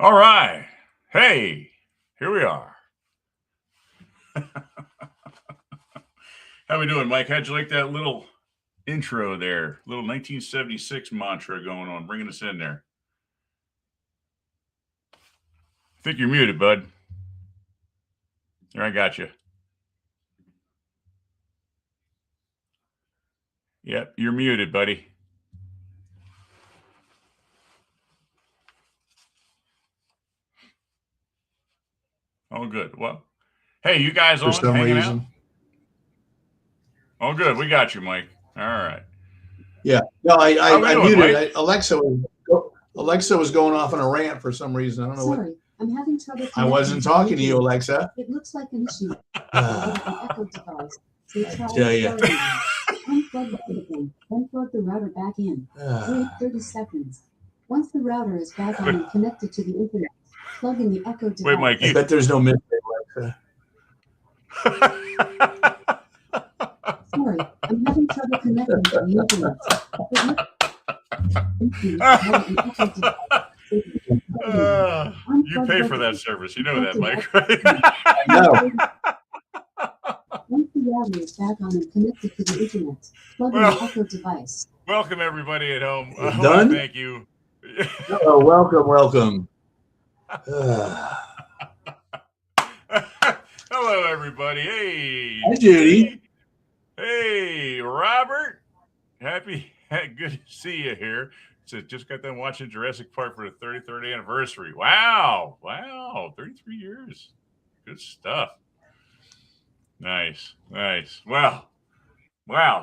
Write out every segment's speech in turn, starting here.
All right. Hey, here we are. How we doing, Mike? How'd you like that little intro there? Little 1976 mantra going on, bringing us in there. I think you're muted, bud. There, I got you. Yep, you're muted, buddy. Oh, good. Well, hey, you guys For on some hanging reason. out? Oh, good. We got you, Mike. All right. Yeah. No, How we I doing, muted. Mike? Alexa was going off on a rant for some reason. I don't know what. Sorry, I'm having trouble. I wasn't talking to you, Alexa. It looks like an issue. Ah, An echo device. So try tell ya. unplug the thing, then plug the router back in. Wait 30 seconds. Once the router is back on and connected to the internet, plug in the echo device. Wait, Mike. I bet there's no mystery, Alexa. Sorry, I'm having trouble connecting to the internet. You pay for that service. You know that, Mike, right? I know. Once the router is back on and connected to the internet, plug in the echo device. Welcome, everybody at home. Done? Thank you. Oh, welcome. Hello, everybody. Hey. Hi, Judy. Hey, Robert. Good to see you here. So just got done watching Jurassic Park for the 33rd anniversary. Wow. 33 years. Good stuff. Nice. Wow.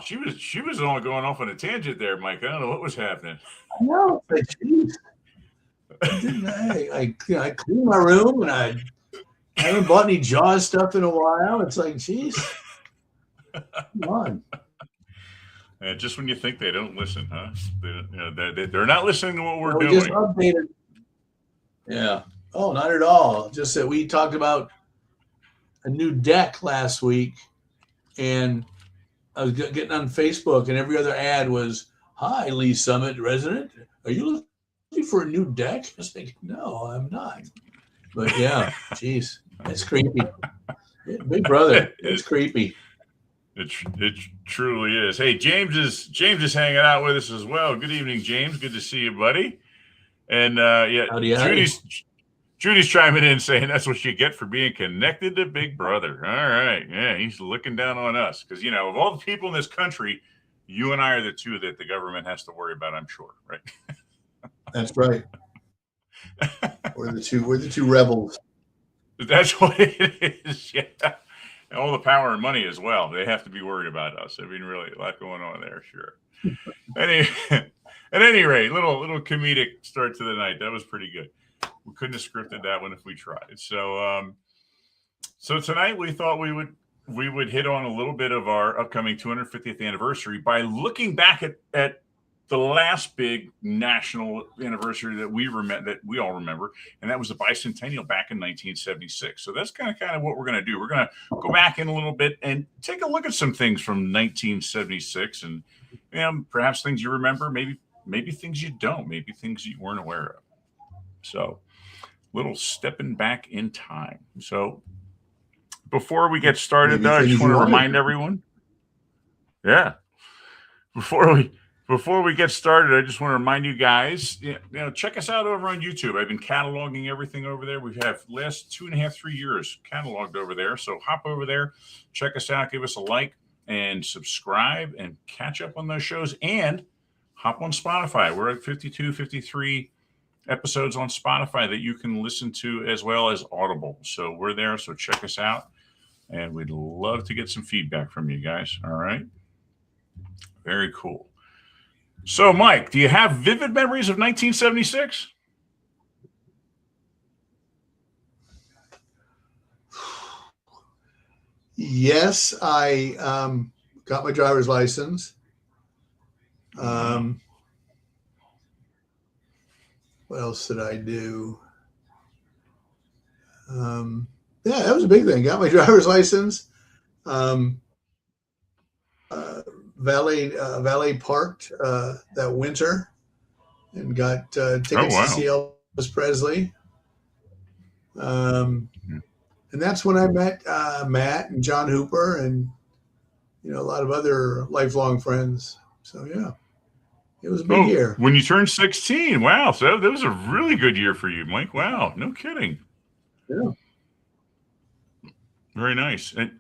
She was only going off on a tangent there, Mike. I don't know what was happening. I know. But geez. I clean my room and I haven't bought any Jaws stuff in a while. It's like, geez. Come on. Just when you think they don't listen, huh? They're not listening to what we're doing. Just updated. Yeah. Oh, not at all. Just that we talked about a new deck last week, and I was getting on Facebook, and every other ad was, "Hi, Lee Summit resident. Are you looking for a new deck?" I was thinking, no, I'm not. But yeah, geez, it's creepy. Big brother, it's creepy. It truly is. Hey, James is hanging out with us as well. Good evening, James. Good to see you, buddy. And Howdy. Judy's chiming in saying that's what you get for being connected to Big Brother. All right. Yeah, he's looking down on us because, of all the people in this country, you and I are the two that the government has to worry about, I'm sure, right? That's right. We're the two rebels. That's what it is. Yeah. And all the power and money as well. They have to be worried about us. I mean, really, a lot going on there, sure. At any rate, little comedic start to the night. That was pretty good. We couldn't have scripted that one if we tried. So tonight we thought we would hit on a little bit of our upcoming 250th anniversary by looking back at the last big national anniversary that we all remember, and that was the bicentennial back in 1976. So that's kind of what we're going to do. We're going to go back in a little bit and take a look at some things from 1976, and perhaps things you remember, maybe things you don't, maybe things you weren't aware of. So, little stepping back in time. So, before we get started, though, I just want to remind everyone. Yeah, Before we get started, I just want to remind you guys, check us out over on YouTube. I've been cataloging everything over there. We have last 2.5, 3 years cataloged over there. So hop over there, check us out, give us a like, and subscribe, and catch up on those shows. And hop on Spotify. We're at 52, 53 episodes on Spotify that you can listen to as well as Audible. So we're there. So check us out. And we'd love to get some feedback from you guys. All right. Very cool. So, Mike, do you have vivid memories of 1976? Yes, I got my driver's license. What else did I do? Yeah, that was a big thing. Got my driver's license. Valet parked that winter and got tickets to see Elvis Presley. And that's when I met Matt and John Hooper and, a lot of other lifelong friends. So, yeah, it was a big year. When you turned 16. Wow. So that was a really good year for you, Mike. Wow. No kidding. Yeah. Very nice. And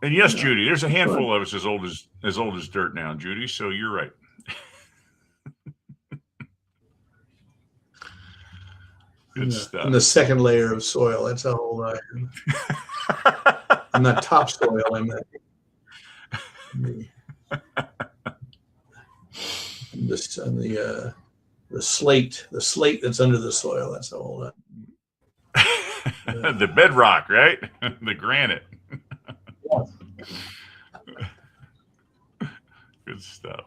yes, yeah, Judy, there's a handful of us as old as dirt now, Judy. So you're right. Good stuff. I'm the second layer of soil. That's how old I am. I'm not topsoil. I'm the slate. The slate that's under the soil. That's how old I am. The bedrock, right? The granite. Yes. Good stuff.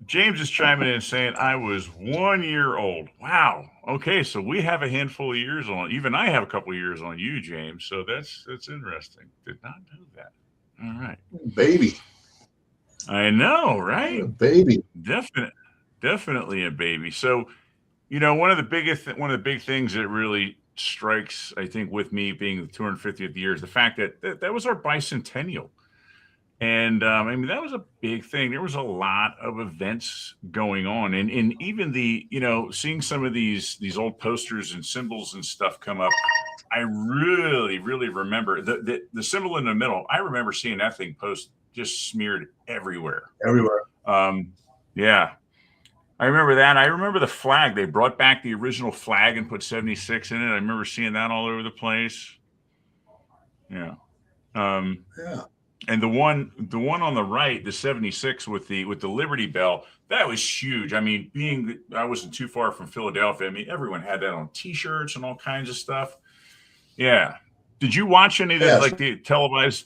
James is chiming in saying, I was 1 year old. Wow. Okay, so we have a handful of years on. Even I have a couple of years on you, James. So that's interesting. Did not know that. All right. Baby. I know, right? A baby. Definitely a baby. So, one of the big things that really strikes, I think, with me being the 250th year is the fact that was our bicentennial. And that was a big thing. There was a lot of events going on, and even seeing some of these old posters and symbols and stuff come up. I really, really remember the symbol in the middle. I remember seeing that thing post just smeared everywhere. Yeah, I remember that. I remember the flag. They brought back the original flag and put 76 in it. I remember seeing that all over the place. Yeah. Yeah. And the one on the right, the 76 with the Liberty Bell, that was huge. I mean, I wasn't too far from Philadelphia. Everyone had that on T-shirts and all kinds of stuff. Yeah. Did you watch any of that, like the televised?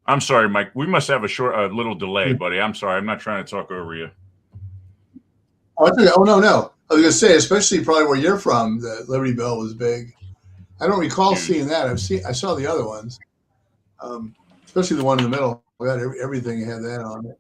I'm sorry, Mike. We must have a little delay, buddy. I'm sorry. I'm not trying to talk over you. Oh, it's okay. Oh, no. I was going to say, especially probably where you're from, the Liberty Bell was big. I don't recall seeing that. I saw the other ones. Especially the one in the middle. We had everything had that on it.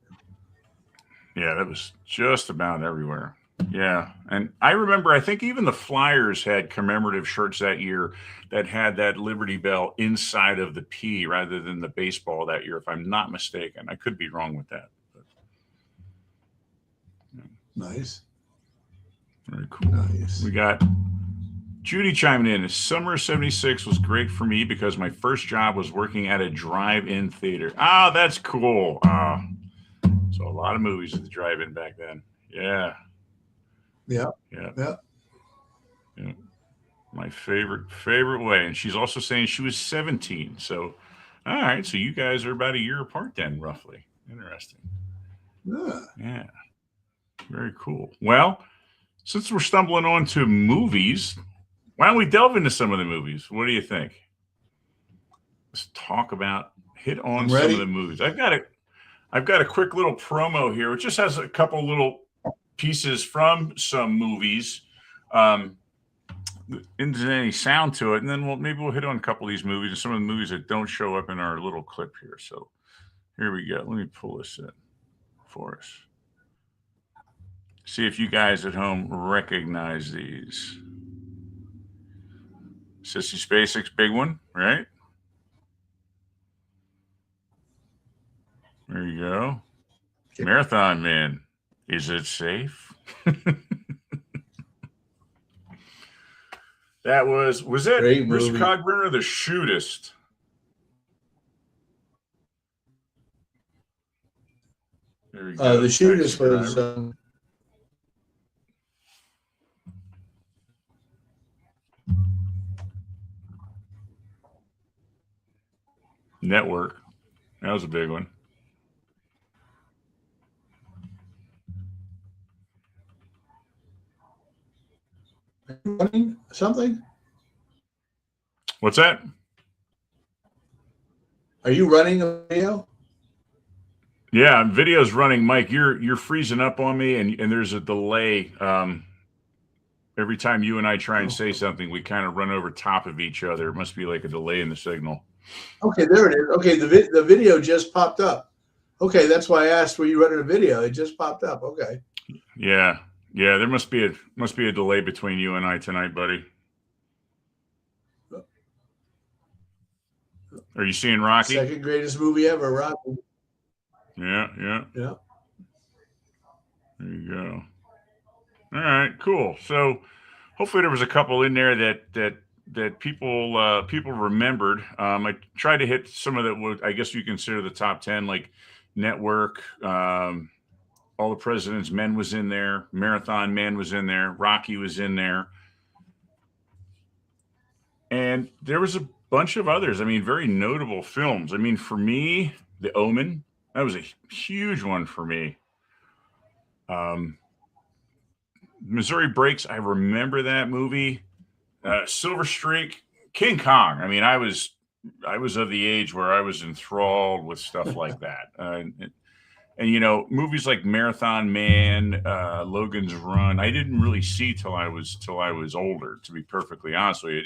Yeah, that was just about everywhere. Yeah. And I remember, I think even the Flyers had commemorative shirts that year that had that Liberty Bell inside of the P rather than the baseball that year, if I'm not mistaken. I could be wrong with that. But, yeah. Nice. Very cool. Nice. We got Judy chiming in. Summer of 76 was great for me because my first job was working at a drive-in theater. Oh, that's cool. So a lot of movies at the drive-in back then. Yeah. Yeah. My favorite way. And she's also saying she was 17. So, all right. So you guys are about a year apart then, roughly. Interesting. Yeah. Very cool. Well, since we're stumbling on to movies, why don't we delve into some of the movies? What do you think? Let's hit on some of the movies. I've got a quick little promo here, which just has a couple little pieces from some movies. Isn't any sound to it, and then maybe we'll hit on a couple of these movies and some of the movies that don't show up in our little clip here. So here we go. Let me pull this in for us. See if you guys at home recognize these. Sissy Spacek's big one, right? There you go. Marathon Man. Is it safe? That was it Mr. Cogburner, The Shootist? There we go. The Shootist was Network. That was a big one. Running something? What's that? Are you running a video? Yeah, video's running. Mike, you're freezing up on me, and there's a delay. Every time you and I try and say something, we kind of run over top of each other. It must be like a delay in the signal. Okay, there it is. Okay, the video just popped up. Okay, that's why I asked, were you running a video? It just popped up. Okay. Yeah. There must be a delay between you and I tonight, buddy. Are you seeing Rocky? Second greatest movie ever, Rocky. Yeah. Yeah. There you go. All right, cool. So hopefully there was a couple in there that people remembered. I tried to hit some of that. What I guess you consider the top 10, like Network. All the President's Men was in there. Marathon Man was in there. Rocky was in there. And there was a bunch of others. I mean, very notable films. I mean, for me, The Omen, that was a huge one for me. Missouri Breaks, I remember that movie. Silver Streak, King Kong. I mean, I was of the age where I was enthralled with stuff like that. And you know, movies like Marathon Man, Logan's Run, I didn't really see till I was older. To be perfectly honest with you,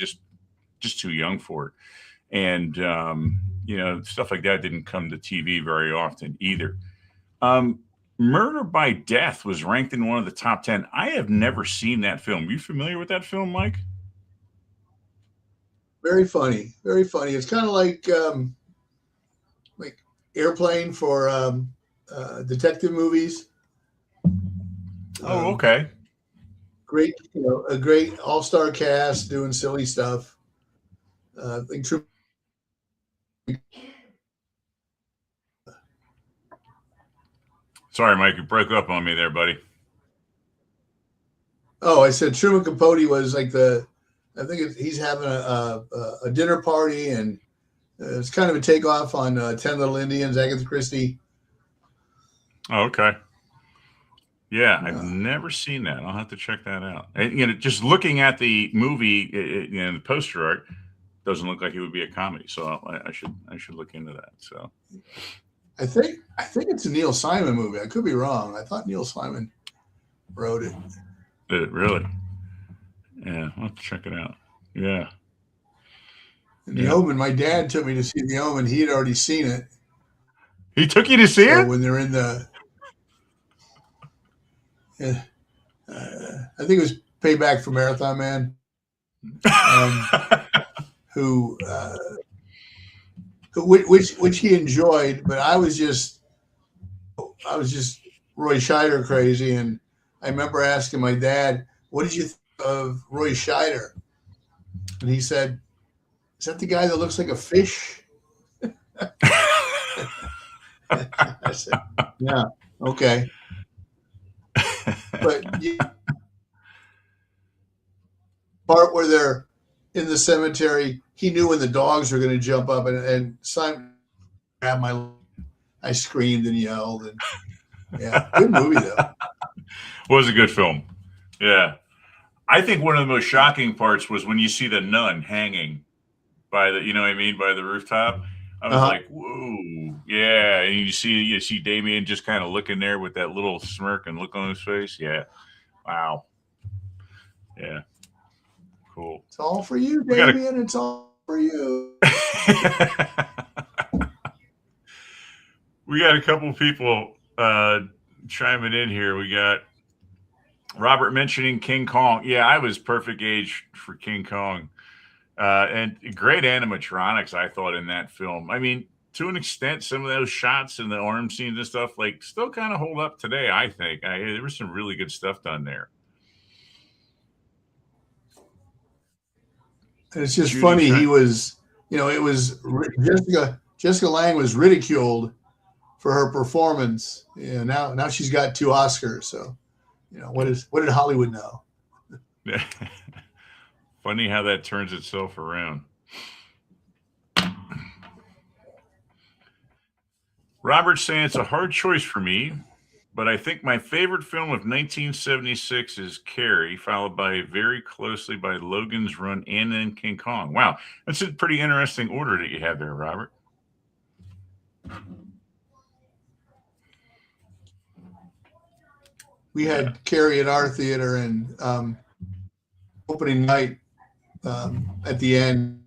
just too young for it. And you know, stuff like that didn't come to TV very often either. Murder by Death was ranked in one of the top 10. I have never seen that film. You familiar with that film, Mike? Very funny. Very funny. It's kind of like Airplane for detective movies. Oh, okay. Great, you know, a great all-star cast doing silly stuff. I think Sorry, Mike, you broke up on me there, buddy. Oh, I said Truman Capote was like he's having a dinner party, and it's kind of a takeoff on 10 Little Indians, Agatha Christie. Oh, okay. Yeah, I've never seen that. I'll have to check that out. And, you know, just looking at the movie, you know, the poster art doesn't look like it would be a comedy. So I should look into that. So I think it's a Neil Simon movie. I could be wrong. I thought Neil Simon wrote it. Did it really? Yeah, I'll have to check it out. Yeah. And The Omen, my dad took me to see The Omen. He had already seen it. He took you to see it? When they're in the, I think it was Payback for Marathon Man, which he enjoyed, but I was just Roy Scheider crazy, and I remember asking my dad, "What did you think of Roy Scheider?" And he said, "Is that the guy that looks like a fish?" I said, "Yeah, okay." But part where they're in the cemetery, he knew when the dogs were going to jump up, and Simon grabbed I screamed and yelled, and yeah, good movie though. Was a good film. Yeah. I think one of the most shocking parts was when you see the nun hanging by the, you know what I mean, by the rooftop. I was like, whoa, yeah. And you see Damien just kind of looking there with that little smirk and look on his face. Yeah. Wow. Yeah. Cool. It's all for you, Damien. It's all for you. We got a couple people chiming in here. We got Robert mentioning King Kong. Yeah, I was perfect age for King Kong. And great animatronics, I thought, in that film. I mean, to an extent, some of those shots and the arm scenes and stuff, like, still kind of hold up today, I think. There was some really good stuff done there. And it's just funny. He was, you know, it was Jessica Lange was ridiculed for her performance. Yeah, now she's got 2 Oscars. So, you know, what did Hollywood know? Funny how that turns itself around. Robert's saying it's a hard choice for me, but I think my favorite film of 1976 is Carrie, followed by very closely by Logan's Run and then King Kong. Wow, that's a pretty interesting order that you have there, Robert. We had Carrie at our theater, and opening night at the end,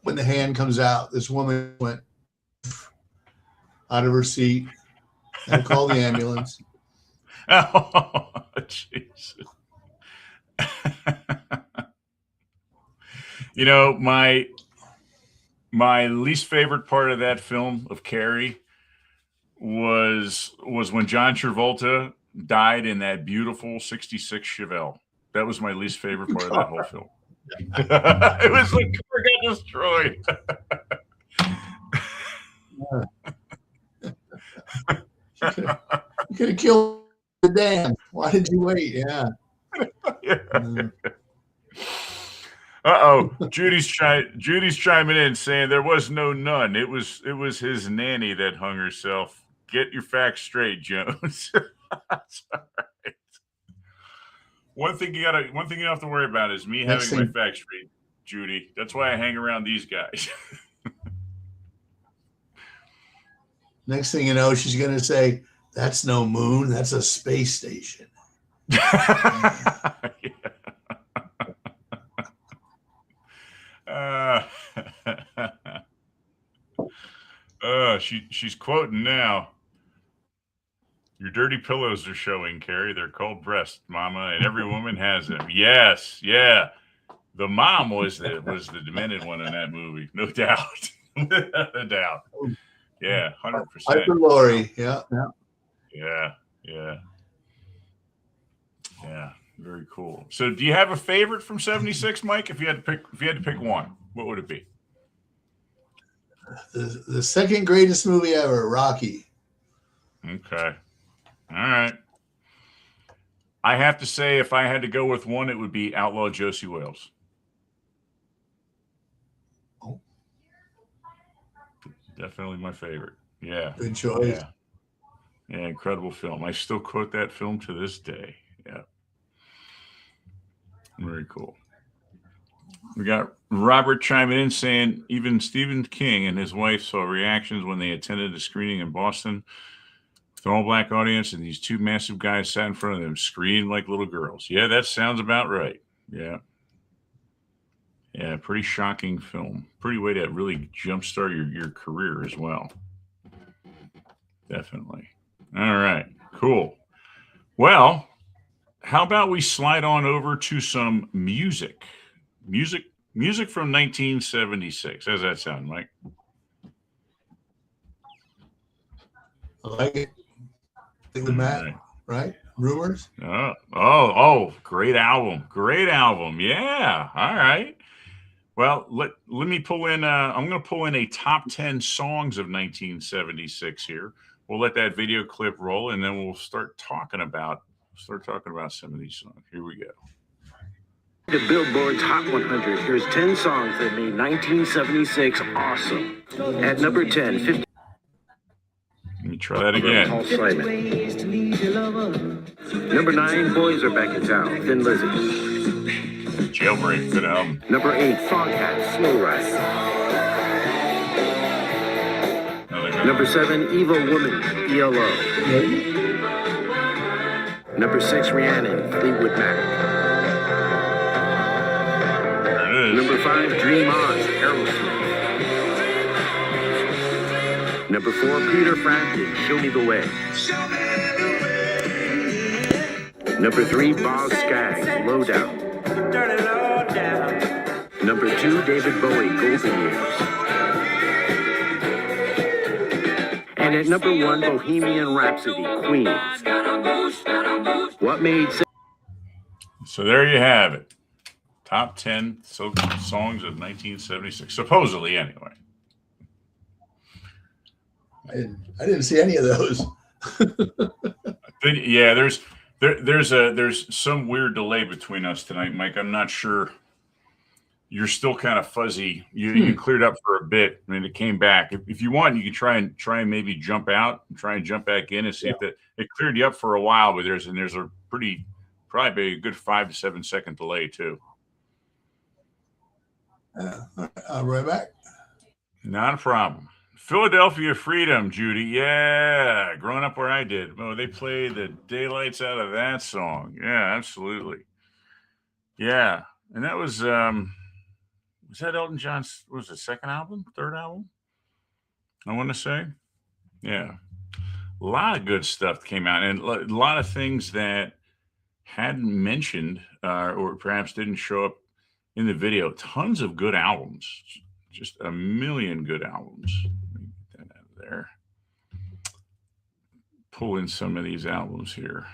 when the hand comes out, this woman went out of her seat and called the ambulance. Oh, Jesus. You know, my least favorite part of that film of Carrie was when John Travolta died in that beautiful '66 Chevelle. That was my least favorite part of that whole film. It was like car got destroyed. You could have killed the dam. Why did you wait? Yeah. Uh-oh. Judy's chiming in saying there was no nun. It was his nanny that hung herself. Get your facts straight, Jones. That's all right. One thing you don't have to worry about is me having my facts straight, Judy. That's why I hang around these guys. Next thing you know, she's going to say, "That's no moon. That's a space station." She's quoting now. Your dirty pillows are showing, Carrie. They're called breasts, Mama, and every woman has them. Yes, yeah. The mom was the demented one in that movie, no doubt, without a doubt. Yeah, 100%. Piper Laurie, yeah. Very cool. So, do you have a favorite from '76, Mike? If you had to pick one, what would it be? The second greatest movie ever, Rocky. Okay. All right. I have to say, if I had to go with one, it would be Outlaw Josie Wales. Oh. Definitely my favorite. Yeah. Good choice. Yeah, incredible film. I still quote that film to this day. Yeah. Very cool. We got Robert chiming in saying even Stephen King and his wife saw reactions when they attended a screening in Boston with an all-black audience, and these two massive guys sat in front of them, screamed like little girls. Yeah, that sounds about right. Yeah. Yeah, pretty shocking film. Pretty way to really jumpstart your career as well. Definitely. All right, cool. Well, how about we slide on over to some music? Music from 1976. How does that sound, Mike? I like it. Think the Matt, right? Rumors. Oh, great album. Great album. Yeah. All right. Well, let me pull in. I'm going to pull in a top 10 songs of 1976 here. We'll let that video clip roll, and then we'll start talking about some of these songs. Here we go. The Billboard's Hot 100. Here's 10 songs that made 1976 awesome. At number 10, 50. Let me try that again. Paul Simon. Number 9, Boys Are Back in Town. Thin Lizzy. Jailbreak, good album. Number 8, Foghat, Slow Ride. Number 7, Evil Woman, ELO. Number 6, Rhiannon, Fleetwood Mac. There it is. Number 5, Dream On, Aerosmith. Number 4, Peter Frampton, Show Me the Way. Number 3, Boz Scaggs, Low Down. Number 2, David Bowie, Golden Years. And at number 1, Bohemian Rhapsody, Queen. What made... So there you have it. Top 10 songs of 1976. Supposedly, anyway. I didn't see any of those. Yeah, there's some weird delay between us tonight, Mike. I'm not sure. You're still kind of fuzzy. You cleared up for a bit, and it came back. If you want, you can try and maybe jump out and try and jump back in and see if that it cleared you up for a while. But there's a probably a good 5 to 7 second delay too. I'll right back. Not a problem. Philadelphia Freedom, Judy. Yeah, growing up where I did. Oh, they played the daylights out of that song. Yeah, absolutely. Yeah, and that was that Elton John's, what was it, second album, third album? I want to say. Yeah. A lot of good stuff came out, and a lot of things that hadn't mentioned or perhaps didn't show up in the video. Tons of good albums, just a million good albums. Let me get that out of there. Pull in some of these albums here.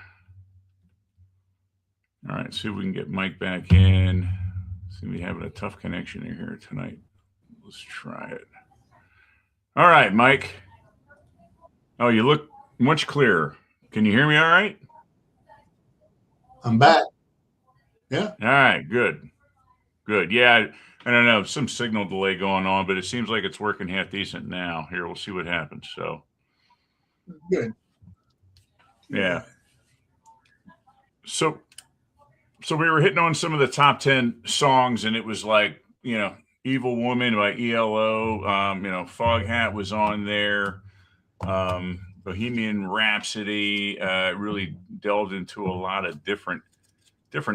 All right, see if we can get Mike back in. Seem to be having a tough connection in here tonight. Let's try it. All right, Mike. Oh, you look much clearer. Can you hear me all right? I'm back. Yeah. All right, good. Good. Yeah, I don't know, some signal delay going on, but it seems like it's working half decent now. Here, we'll see what happens. So, Good. yeah. So we were hitting on some of the top 10 songs, and it was like, you know, Evil Woman by ELO. You know, Foghat was on there. Bohemian Rhapsody really delved into a lot of different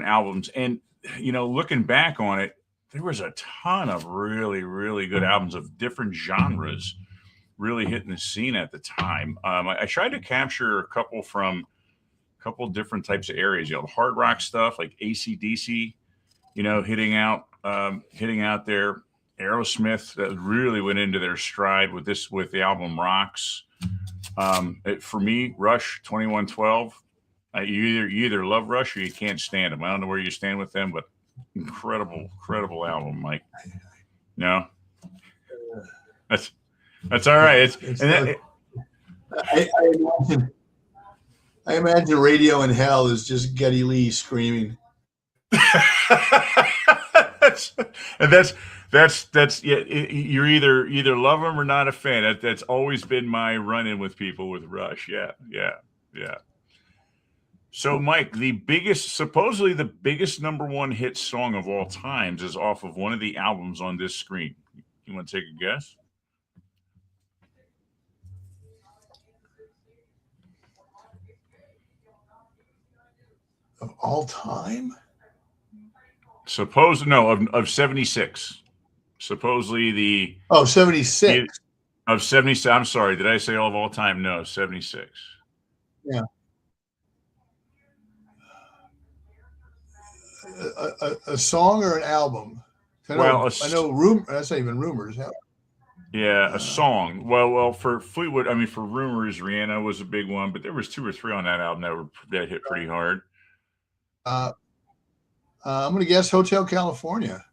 albums. And, you know, looking back on it, there was a ton of really, really good albums of different genres really hitting the scene at the time. I tried to capture a couple from a couple different types of areas, you know, the hard rock stuff like AC/DC, you know, hitting out there. Aerosmith that really went into their stride with the album Rocks. For me, Rush 2112. You either love Rush or you can't stand them. I don't know where you stand with them, but incredible album, Mike. No, that's all right. I imagine Radio in Hell is just Geddy Lee screaming. That's yeah. You're either love them or not a fan. That's always been my run-in with people with Rush. Yeah. So, Mike, supposedly the biggest number one hit song of all times is off of one of the albums on this screen. You want to take a guess? Of all time? Of 76. Supposedly 76. Of 76. I'm sorry. Did I say all of all time? No, 76. Yeah. A song or an album? I know rumor. That's not even rumors. Yeah, a song. Well, for Fleetwood, I mean, for Rumors, Rihanna was a big one, but there was 2 or 3 on that album that hit pretty hard. I'm going to guess Hotel California.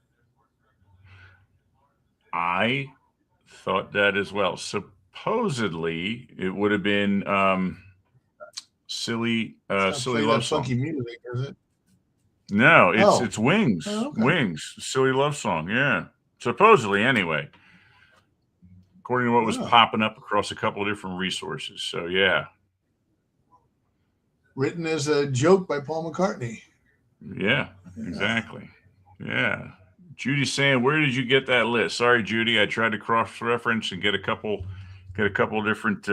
I thought that as well. Supposedly, it would have been Silly Love Song. Funky music, is it? No, it's Wings. Oh, okay. Wings, Silly Love Song. Yeah, supposedly anyway, according to what was popping up across a couple of different resources. So yeah, written as a joke by Paul McCartney. Yeah, exactly. Yeah, Judy's saying, "Where did you get that list?" Sorry, Judy, I tried to cross-reference and get a couple different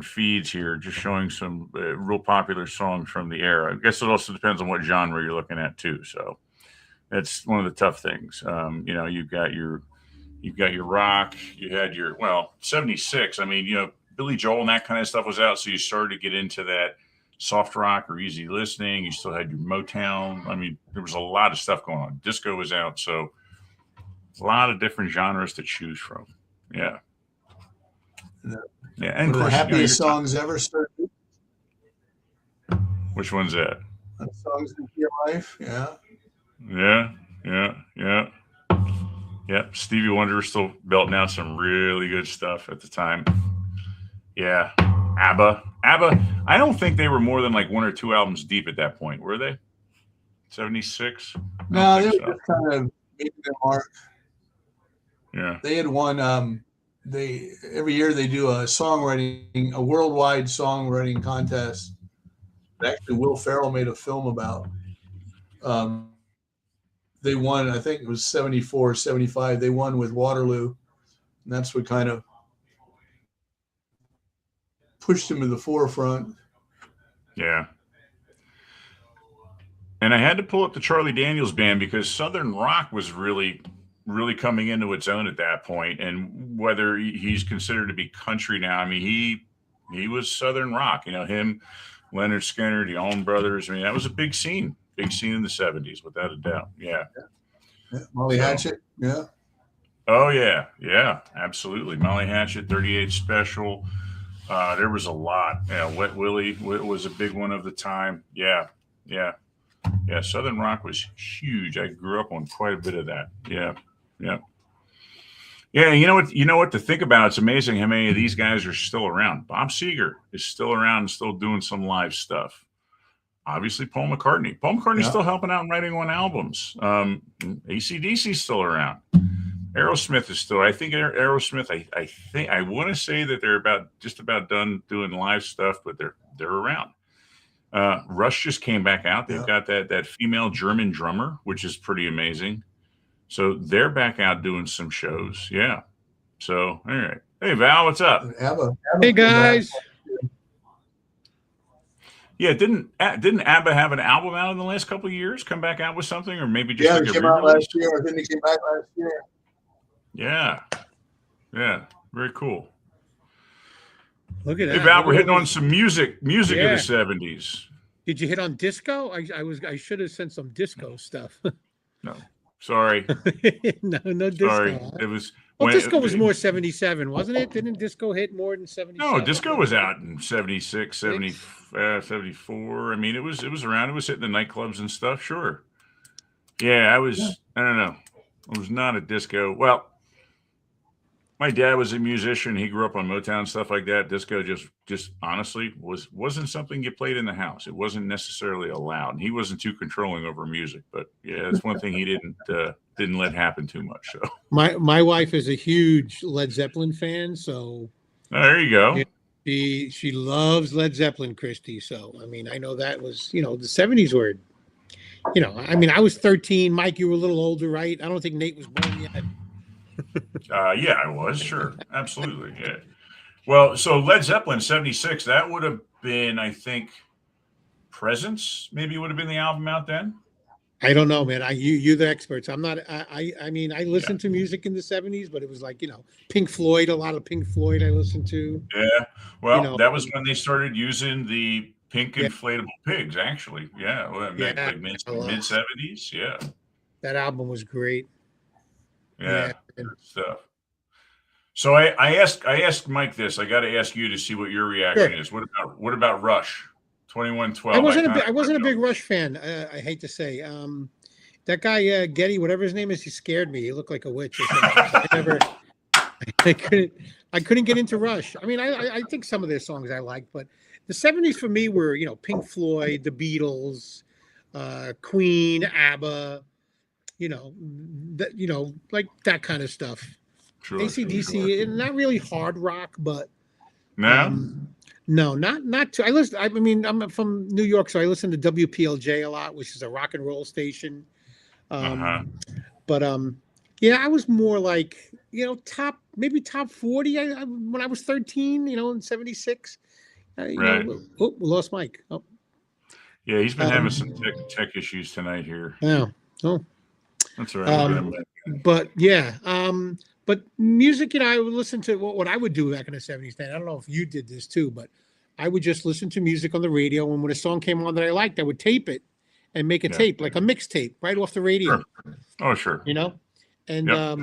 feeds here, just showing some real popular songs from the era. I guess it also depends on what genre you're looking at too. So that's one of the tough things. You know, you've got your rock, you had your 76. I mean, you know, Billy Joel and that kind of stuff was out, so you started to get into that soft rock or easy listening. You still had your Motown. I mean, there was a lot of stuff going on. Disco was out, so a lot of different genres to choose from. Yeah. Yeah, and the happiest songs ever started. Which one's that? Songs in Your Life. Yeah. Stevie Wonder was still belting out some really good stuff at the time. Yeah, ABBA. I don't think they were more than like 1 or 2 albums deep at that point, were they? 76. No, they were just kind of making their mark. Yeah, they had one. Every year they do a worldwide songwriting contest. Actually, Will Ferrell made a film about. They won, I think it was 74, 75. They won with Waterloo, and that's what kind of pushed them to the forefront. Yeah. And I had to pull up the Charlie Daniels Band because Southern rock was really coming into its own at that point. And whether he's considered to be country now, I mean, he was Southern rock, you know, him, Leonard Skinner, the Allman Brothers. I mean, that was a big scene in the 70s, without a doubt. Yeah. Molly Hatchet. Yeah. Oh, yeah. Yeah, absolutely. Molly Hatchet, 38 Special. There was a lot. Wet Willie was a big one of the time. Yeah. Yeah. Yeah. Southern rock was huge. I grew up on quite a bit of that. Yeah. Yeah. Yeah. You know what to think about? It's amazing how many of these guys are still around. Bob Seger is still around and still doing some live stuff. Obviously, Paul McCartney. Paul McCartney's still helping out and writing on albums. AC/DC's still around. Aerosmith is still. I think Aerosmith. I want to say that they're just about done doing live stuff, but they're around. Rush just came back out. They've got that female German drummer, which is pretty amazing. So they're back out doing some shows. Yeah. So all right. Hey Val, what's up? Hey guys. Yeah, didn't ABBA have an album out in the last couple of years? Come back out with something, or maybe just it came out last year. I think it came back last year. Yeah, very cool. Look at that. Hey Val, we're hitting on some music of the 70s. Did you hit on disco? I should have sent some disco stuff. No, sorry. no disco. Sorry, huh? it was. Disco was more 77, wasn't it? Didn't disco hit more than 77? No, disco was out in 76, 74. I mean, it was around. It was hitting the nightclubs and stuff. Sure. Yeah, I don't know. I was not a disco. Well, my dad was a musician. He grew up on Motown, stuff like that. Disco just honestly wasn't something you played in the house. It wasn't necessarily allowed. And he wasn't too controlling over music, but yeah, that's one thing he didn't let happen too much. So my wife is a huge Led Zeppelin fan, so there you go. She loves Led Zeppelin, Christy. So I mean, I know that was the 70s were, I mean, I was 13. Mike, you were a little older, right? I don't think Nate was born yet. Yeah, I was, sure. Absolutely. Yeah. Well, so Led Zeppelin 76, that would have been, I think, Presence maybe would have been the album out then. I don't know, man. You're the experts. I'm not. I mean, I listened to music in the 70s, but it was like Pink Floyd. A lot of Pink Floyd I listened to. Yeah. Well, that was when they started using the pink inflatable pigs. Actually, yeah. Like mid 70s. Yeah. That album was great. Yeah. Good stuff. So I asked Mike this. I got to ask you to see what your reaction is. What about Rush? 2112. I wasn't a big Rush fan. I hate to say. That guy Getty, whatever his name is, he scared me. He looked like a witch or something. I couldn't get into Rush. I mean, I think some of their songs I liked, but the 70s for me were Pink Floyd, the Beatles, Queen, ABBA, like that kind of stuff. Sure, AC/DC, not really hard rock, but no, not too. I mean, I'm from New York, so I listen to WPLJ a lot, which is a rock and roll station. But yeah, I was more like top 40. When I was 13, in 76. Right. We lost Mike. Oh. Yeah, he's been having some tech issues tonight here. Yeah. Oh. That's all right. But yeah, but music, I would listen to what I would do back in the 70s. I don't know if you did this too, but I would just listen to music on the radio. And when a song came on that I liked, I would tape it and make a tape, like a mixtape right off the radio. Sure. Oh, sure. And I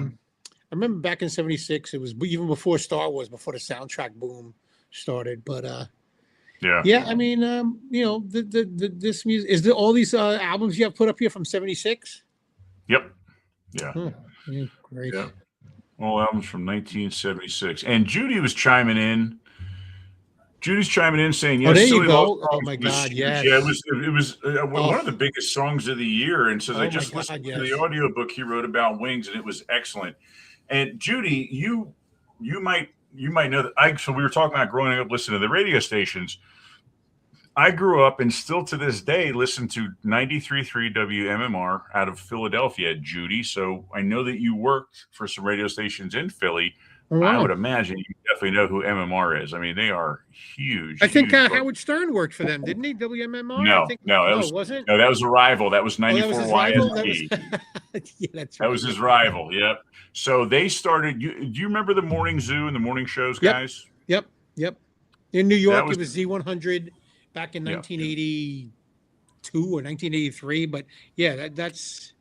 remember back in 76, it was even before Star Wars, before the soundtrack boom started. But yeah, I mean, this music is all these albums you have put up here from 76. Yep. Yeah. Yeah, great. Yeah. All albums from 1976. And Judy was chiming in. Judy's chiming in saying, "Yes, there Silly you go. Love Oh my God, yes. Yeah, it was one of the biggest songs of the year." And says, "I just listened to the audiobook he wrote about Wings, and it was excellent." And Judy, you might know that so we were talking about growing up listening to the radio stations. I grew up and still to this day listen to 93.3 WMMR out of Philadelphia, Judy. So I know that you worked for some radio stations in Philly. Right. I would imagine you definitely know who MMR is. I mean, they are huge. I think Howard Stern worked for them, didn't he? WMMR? Wasn't. No, that was a rival. That was 94 YSP. Yeah, that's right. That was his rival. Yep. So they started. Do you remember the Morning Zoo and the morning shows, guys? Yep. In New York, it was Z100. back in Yeah. 1982 or 1983. But yeah, that's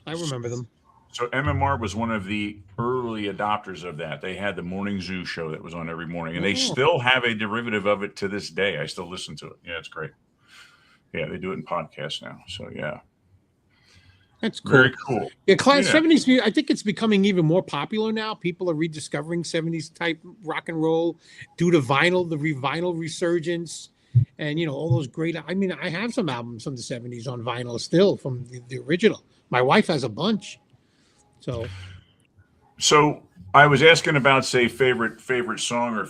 I remember them. So MMR was one of the early adopters of that. They had the morning zoo show that was on every morning, and they still have a derivative of it to this day. I still listen to it. Yeah, it's great. Yeah, they do it in podcasts now. So yeah, That's cool. very cool. Yeah, class Yeah. 70s. I think it's becoming even more popular now. People are rediscovering 70s type rock and roll due to vinyl, the vinyl resurgence, and all those great. I mean, I have some albums from the 70s on vinyl still from the original. My wife has a bunch. So I was asking about, say, favorite song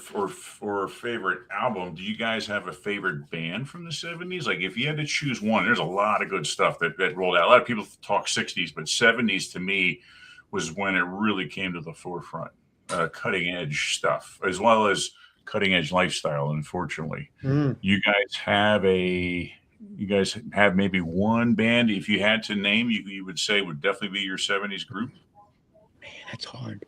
or favorite album. Do you guys have a favorite band from the 70s? Like, if you had to choose one, there's a lot of good stuff that rolled out. A lot of people talk 60s, but 70s to me was when it really came to the forefront. Cutting edge stuff, as well as cutting edge lifestyle. Unfortunately, you guys have maybe one band, if you had to name, you would say would definitely be your 70s group. Man, that's hard.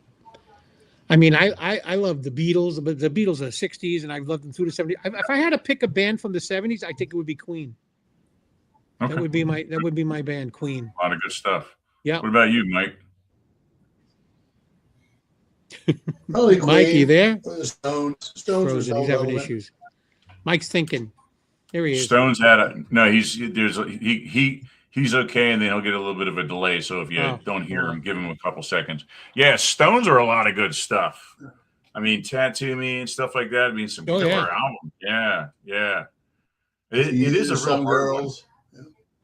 I mean, I love the Beatles, but the Beatles are the 60s, and I've loved them through the 70s. If I had to pick a band from the 70s, I think it would be Queen. Okay. That would be my band, Queen. A lot of good stuff. Yeah. What about you, Mike? Probably Mike, you there? Stones Frozen. are He's so having relevant. issues. Mike's thinking. There he is. Stones he's okay, and then he'll get a little bit of a delay. So if you don't hear him, give him a couple seconds. Yeah, Stones are a lot of good stuff. I mean, Tattoo Me and stuff like that. I mean, some killer albums. Yeah. It is a real Some hard one. girls.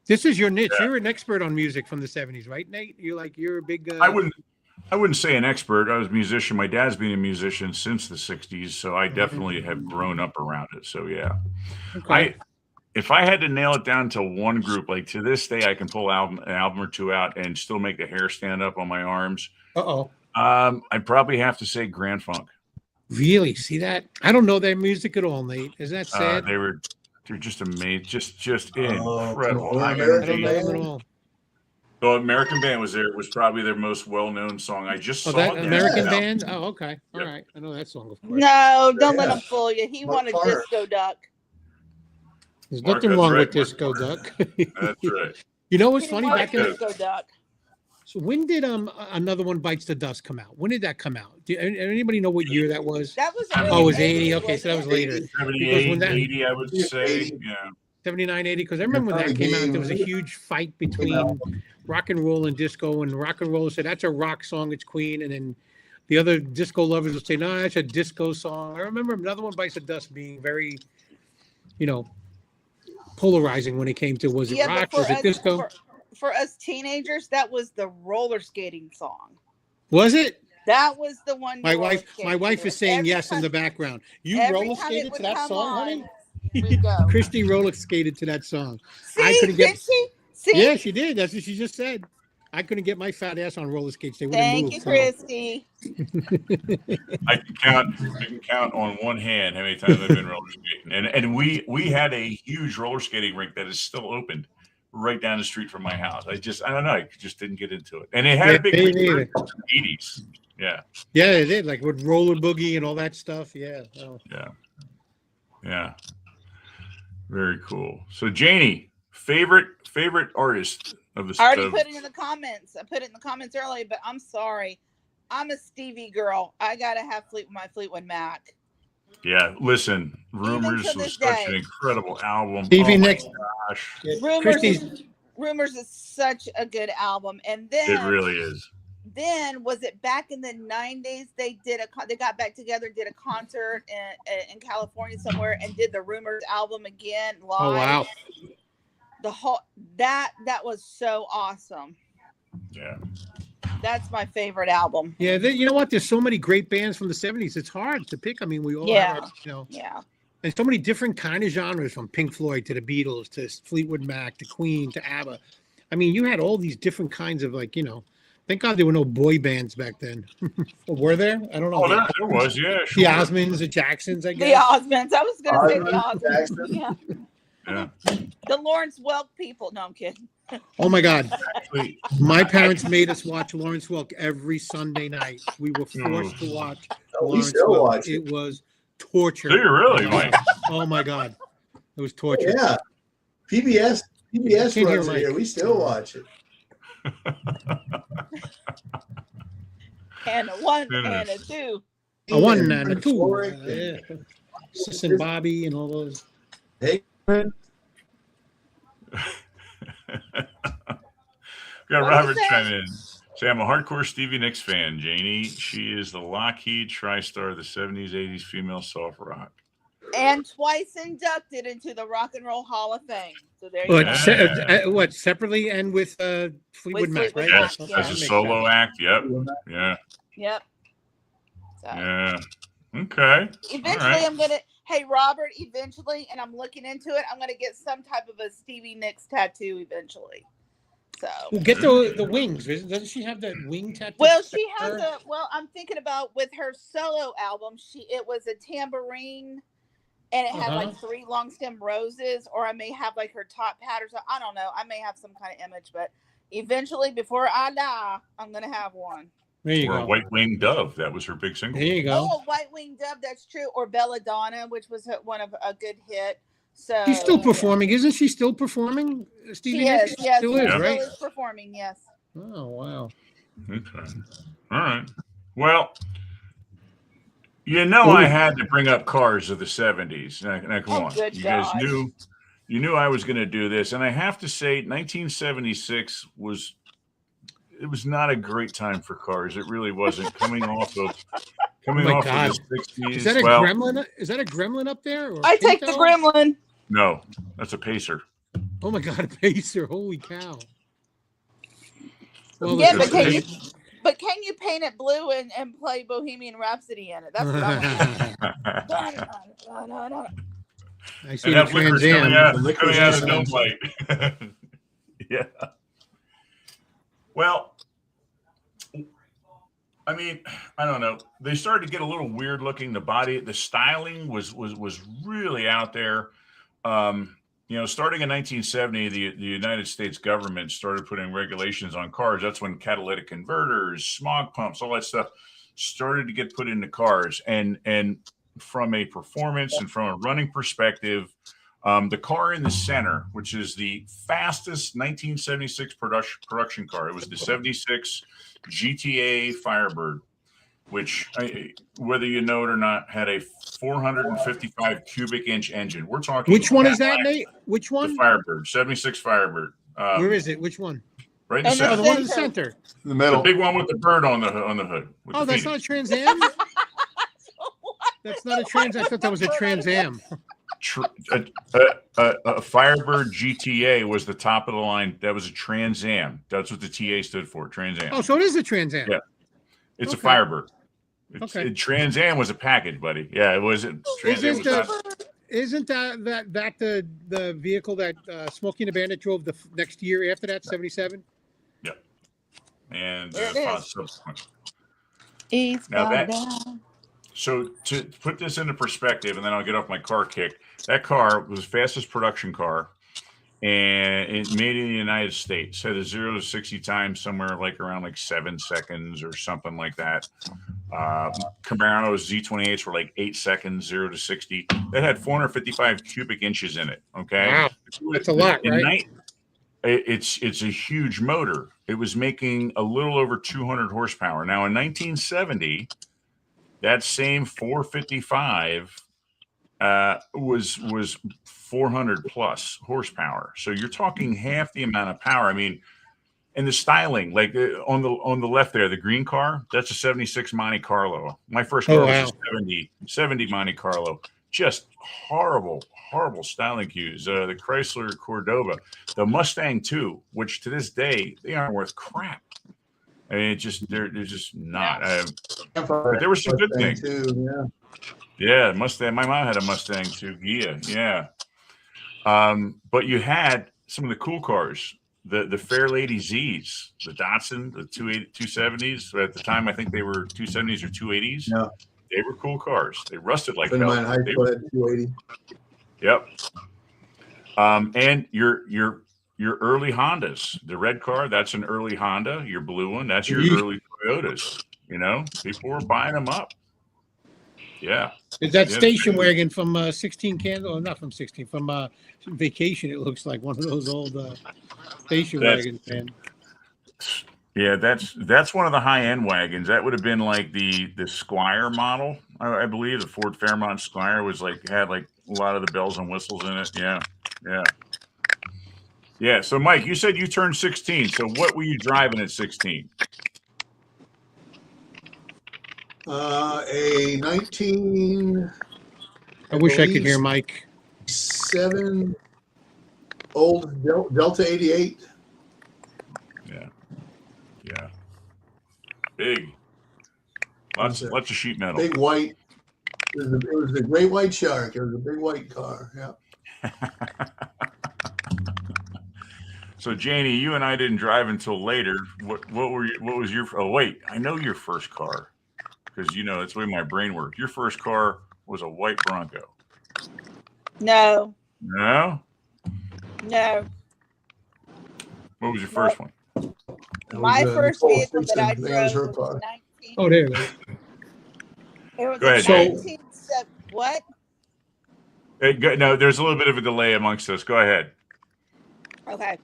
This is your niche. Yeah. You're an expert on music from the 70s, right, Nate? You're a big. I wouldn't say an expert. I was a musician. My dad's been a musician since the 60s, so I definitely have grown up around it. So yeah. Okay. If I had to nail it down to one group, like to this day, I can pull an album or two out and still make the hair stand up on my arms. I'd probably have to say Grand Funk. Really? See that? I don't know their music at all, Nate. Is that sad? They're just amazing, just Oh, incredible. come on, High I don't energy. know them at all. So American Band was there. It was probably their most well-known song. I just Oh, saw that it. American Yeah. Band? Oh, okay. All Yep. right. I know that song, of course. No, don't let Yeah. him fool you. He Mark wanted Carter. Disco Duck. There's Mark, nothing that's wrong right, with Disco Mark Duck. That's right. You know what's He funny? wanted Back in Disco Duck. so when did Another One Bites the Dust come out? When did that come out? Do anybody know what year that was? That was Oh, it was 80. 80s, Okay, so that was wasn't later. it? 78, that- 80, I would say. 80. Yeah. 79, 80. Because I remember when that came out, there was a huge fight between rock and roll and disco, and rock and roll said that's a rock song, it's Queen, and then the other disco lovers would say no, that's a disco song. I remember Another One Bites the Dust being very, polarizing when it came to was it Yeah, rock, but was it disco? for us teenagers, that was the roller skating song. Was it? That was the one. My you roller wife skated to. is saying Every yes in time- the background. You every roller time it skated would to that come song, on, honey? we'd go. Christy roller skated to that song. See, I couldn't get- did she? See? Yeah, she did. That's what she just said. I couldn't get my fat ass on roller skates. They wouldn't Thank move. you, so- Christy. I can count on one hand how many times I've been roller skating. And we had a huge roller skating rink that is still opened right down the street from my house. I don't know. I just didn't get into it. And it had Yeah, a big me neither. resurgence in the 80s. Yeah. Yeah, they did. Like with roller boogie and all that stuff. Yeah. Oh. Yeah. Very cool. So Janie, favorite artist of the I already of- put it in the comments. I put it in the comments earlier, but I'm sorry. I'm a Stevie girl. I gotta have my Fleetwood Mac. Yeah, listen, Rumors to was this such an day. incredible album. Stevie oh my Nicks. gosh. Christy's- Rumors is such a good album. And then It really is. Then was it back in the 90s? They got back together, did a concert in California somewhere, and did the Rumors album again live. Oh wow. The whole that was so awesome. Yeah. That's my favorite album. Yeah, you know what? There's so many great bands from the 70s. It's hard to pick. I mean, we all have our, Yeah. and so many different kind of genres from Pink Floyd to the Beatles to Fleetwood Mac to Queen to ABBA. I mean, you had all these different kinds of thank God there were no boy bands back then. Or were there? I don't know. Oh, there was, yeah, The sure. Osmonds, the Jacksons, I The guess. Osmonds. I was gonna say the Osmonds, Osmonds. Jackson. Yeah. Yeah. The Lawrence Welk people. No, I'm kidding. Oh my God. Actually, My parents made us watch Lawrence Welk every Sunday night. We were forced to watch Oh, we Lawrence still Welk. watch it. It was torture. do you really, Mike? Oh my God. It It was torture. Yeah. PBS Can't hear runs it Mike. here. We still watch it. And a 1 It and a is. 2. A 1 and a 2. Euphoric Yeah. Sis and Bobby and all those. Hey, We got What Robert was that? chiming in. Say, I'm a hardcore Stevie Nicks fan, Janie. She is the Lockheed TriStar of the 70s, 80s female soft rock. And twice inducted into the Rock and Roll Hall of Fame. So there you What, go. what separately and with Fleetwood Mac, right? Fleetwood Yes, Mac, as yeah. a solo act. Yep. Yeah. Yep. So Yeah. Okay. eventually All right. I'm gonna hey Robert, eventually, and I'm looking into it, I'm gonna get some type of a Stevie Nicks tattoo eventually. So Well, get the wings. Doesn't she have that wing tattoo? well she has I'm thinking about with her solo album, it was a tambourine and it had like 3 long stem roses, or I may have like her top hat or something. I don't know. I may have some kind of image, but eventually before I die, I'm gonna have one. There you Or a go. White Winged Dove. That was her big single. There you go. Oh, a White Winged Dove, that's true. Or Belladonna, which was one of a good hit. So She's still performing, isn't she? Still performing? Stevie She Nicks is, yes, still she is, still right? is performing, yes. Oh wow. Okay. All right. Well, I had to bring up cars of the 70s. Now come Oh, on. good You guys gosh. knew I was going to do this. And I have to say, 1976 was not a great time for cars. It really wasn't. Coming off of God. the 60s. Is that a well, gremlin? Is that a gremlin up there? Or a I take the Pinto? Gremlin. no, that's a Pacer. Oh my God, a Pacer! Holy cow! Well, Yeah, but can you paint it blue and play Bohemian Rhapsody in it? That's what I'm I see And the have liquors Trans coming Am. out, The coming out of the liquors dome light. Yeah. Well, I mean, I don't know. They started to get a little weird looking. The styling was really out there. Starting in 1970, the United States government started putting regulations on cars. That's when catalytic converters, smog pumps, all that stuff started to get put into cars. And from a performance and from a running perspective, the car in the center, which is the fastest 1976 production car, it was the 76 GTA Firebird, which, whether you know it or not, had a 455 cubic inch engine. We're talking. Which one is that, Nate? Which The one? Firebird, 76 Firebird. Where is it? Which one? Right in the And Oh, center. the one in the center. in the The middle. big one with the bird on the hood. with Oh, the that's Phoenix. not a Trans Am. That's not a Trans. I thought that was a Trans Am. A Firebird GTA was the top of the line. That was a Trans Am. That's what the TA stood for, Trans Am. Oh, so it is a Trans Am. Yeah. It's a Okay. Firebird. Okay. Trans Am was a package, buddy. Yeah, it wasn't. Trans Am was Isn't not. that the vehicle that Smokey and the Bandit drove the next year after that, 77? And There it is. subsequent. Eastbound Now that- bound. So to put this into perspective, and then I'll get off my car kick. That car was the fastest production car, and it made in the United States. Had a 0 to 60 time somewhere like around like 7 seconds or something like that. Camaro's Z28s were like 8 seconds, 0 to 60. That had 455 cubic inches in it. Okay, Wow. That's a lot, In right? It's a huge motor. It was making a little over 200 horsepower. Now in 1970, that same 455 was 400 plus horsepower. So you're talking half the amount of power. I mean, and the styling, like on the left there, the green car, that's a 76 Monte Carlo. My first car was a 70 Monte Carlo. Just horrible styling cues. The Chrysler Cordova, the Mustang II, which to this day they aren't worth crap. I mean, they're just not. But there were some good things. Too, Yeah, Mustang. My mom had a Mustang too. Yeah. But you had some of the cool cars, the Fairlady Z's, the Datsun, the 270s. At the time, I think they were 270s or 280s. Yeah. They were cool cars. They rusted like Friend of hell. mine, high They foot at 280. Yep. And your early Hondas, the red car, that's an early Honda. Your blue one, that's your early Toyotas. You know, people were buying them up. Yeah. Is that Yeah, station dude. wagon from 16 Candle? Or not from 16, from Vacation. It looks like one of those old station That's- wagons, man. Yeah, that's one of the high end wagons. That would have been like the Squire model, I believe. The Ford Fairmont Squire was like had like a lot of the bells and whistles in it. Yeah, yeah, yeah. So, Mike, you said you turned 16. So, what were you driving at 16? A 19. I wish I could believe hear Mike. 7 old Delta 88. Yeah, yeah. Big. Lots of sheet metal. Big white. It was the Great White Shark. It was a big white car. Yeah. So, Janie, you and I didn't drive until later. What was your? Oh, wait, I know your first car because that's the way my brain works. Your first car was a white Bronco. No, No. no. What was your first one? My first Nicole vehicle that I Simpson. That was drove her was car. 19. Oh, there it is. It was Go ahead, a Jane. 19. What? No, there's a little bit of a delay amongst us. Go ahead. Okay.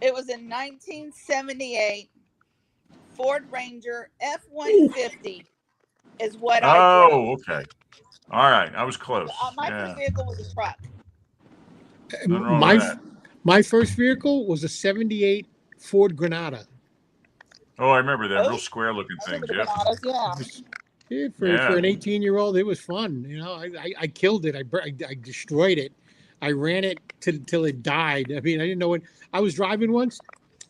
It was a 1978 Ford Ranger F-150 is what I drove. Oh, okay. All right. I was close. My Yeah. first vehicle was a truck. Nothing wrong with that. My first vehicle was a 78 Ford Granada. Oh, I remember that. Oh. Real square looking I thing. remember the Yeah. Granadas, yeah. Yeah, for Yeah. an 18-year-old, it was fun. I killed it. I destroyed it. I ran it till it died. I mean, I didn't know what I was driving once.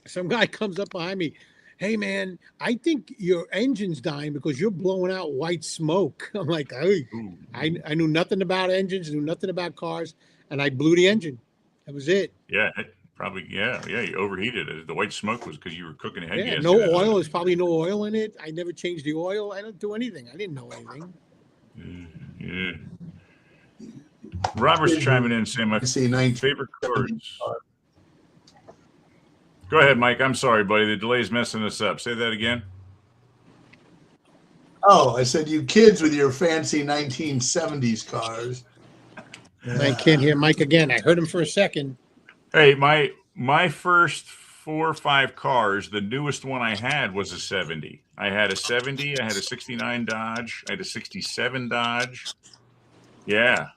Some guy comes up behind me. Hey, man, I think your engine's dying because you're blowing out white smoke. I'm like, hey, Ooh. I knew nothing about engines, knew nothing about cars, and I blew the engine. That was it. Yeah. Probably. Yeah. Yeah. You overheated it. The white smoke was because you were cooking head Yeah, gasket no out of oil. it. There's probably no oil in it. I never changed the oil. I don't do anything. I didn't know anything. Yeah. Robert's chiming in saying my I see 19. favorite cars. Go ahead, Mike. I'm sorry, buddy. The delay's messing us up. Say that again. Oh, I said you kids with your fancy 1970s cars. I can't hear Mike again. I heard him for a second. Hey, my first 4 or 5 cars, the newest one I had was a 70. I had a 70, I had a 69 Dodge, I had a 67 Dodge. Yeah.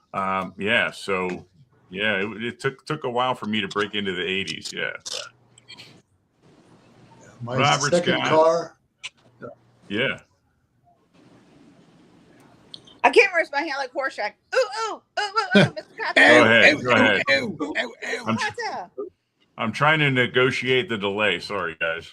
Yeah. So yeah, it took a while for me to break into the 80s. Yeah. My Robert's second got- car. Yeah. I can't raise my hand like Horseshack. Ooh, ooh, ooh, ooh, ooh, Mr. Costa. Go ahead. Go ahead. I'm, Costa. I'm trying to negotiate the delay. Sorry, guys.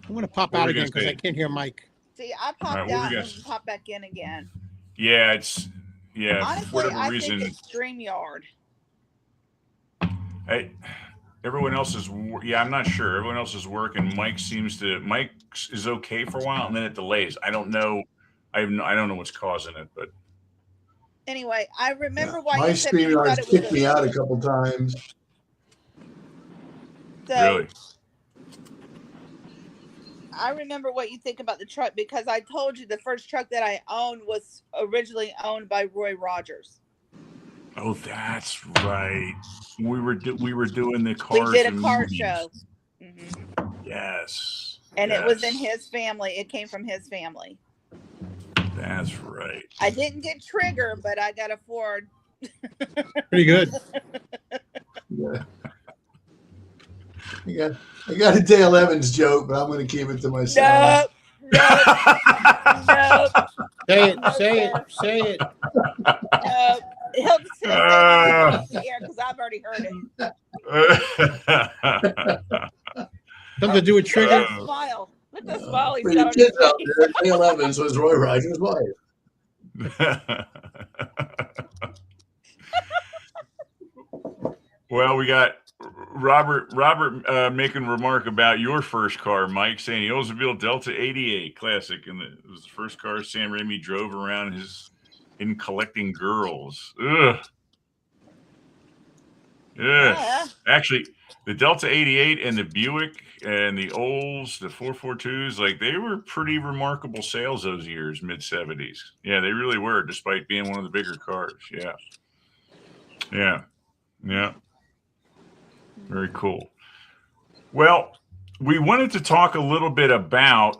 I'm going to pop What out were you again gonna because I say? can't hear Mike. See, I popped Alright, what were out you and guys- popped back in again. Yeah, for Honestly, whatever I reason. think it's StreamYard. Hey, everyone else is. Yeah, I'm not sure. Everyone else is working. Mike is okay for a while, and then it delays. I don't know. I don't know what's causing it, but Anyway, I remember why My you said you thought StreamYard's it was kicked me out a couple times. So really, I remember what you think about the truck because I told you the first truck that I owned was originally owned by Roy Rogers. oh, that's right. We were doing the cars. We did a and car movies. show. Mhm. Yes, And it was in yes, his family. It came from his family. That's right. I didn't get Trigger, but I got a Ford. Pretty good. Yeah. I got a Dale Evans joke, but I'm going to keep it to myself. Nope. Nope. Nope. Say it. Nope. He'll just say it here because I've already heard it. Something to do with Look trigger. at that smile. Look at the smile he's For you got on kids his out face. there, Dale Evans was Roy Rogers' wife. Well, we got Robert making a remark about your first car, Mike, saying he Oldsmobile Delta 88 Classic, and it was the first car Sam Raimi drove around in collecting girls. Ugh. Yeah. Actually, the Delta 88 and the Buick and the Olds, the 442s, like they were pretty remarkable sales those years, mid 70s. Yeah, they really were, despite being one of the bigger cars. Yeah. Yeah. Yeah. Very cool. Well, we wanted to talk a little bit about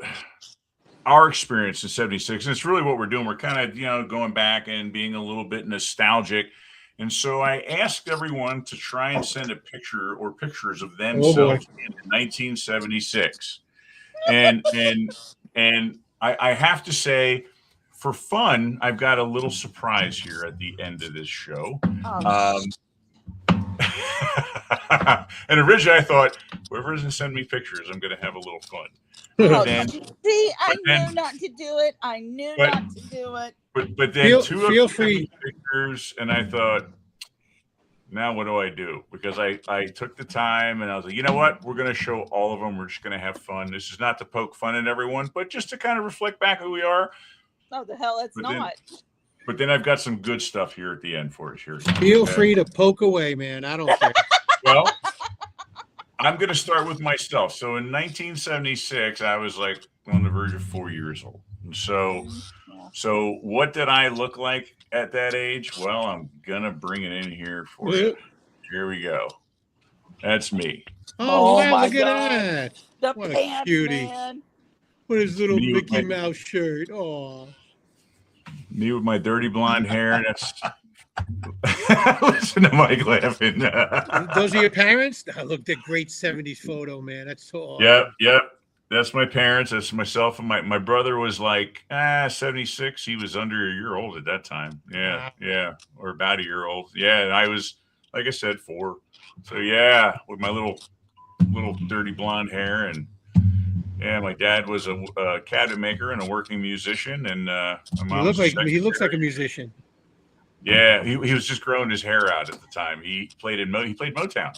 our experience in 76. And it's really what we're doing. We're kind of, going back and being a little bit nostalgic. And so I asked everyone to try and send a picture or pictures of themselves in 1976. And I have to say, for fun, I've got a little surprise here at the end of this show. And originally I thought, whoever doesn't send me pictures, I'm going to have a little fun. See, I knew not to do it. I knew not to do it. But then two of them sent me pictures, and I thought, now what do I do? Because I took the time, and I was like, you know what? We're going to show all of them. We're just going to have fun. This is not to poke fun at everyone, but just to kind of reflect back who we are. No, the hell it's not. But then I've got some good stuff here at the end for us. Here, feel free to poke away, man. I don't care. Well, I'm going to start with myself. So in 1976, I was like on the verge of 4 years old. And so what did I look like at that age? Well, I'm going to bring it in here for you. Here we go. That's me. Oh wow, my look at that. What a cutie. Man. What is little Mickey Mouse shirt? Oh. Me with my dirty blonde hair. That's listen to Mike laughing. Those are your parents? Oh, look, that great 70s photo, man. That's so awesome. Yep. That's my parents. That's myself. And my brother was like 76. He was under a year old at that time. Yeah. Or about a year old. Yeah. And I was, like I said, 4. So yeah, with my little dirty blonde hair. And yeah, my dad was a cabinet maker and a working musician. And my mom he looks like a musician. Yeah, he was just growing his hair out at the time. He played Motown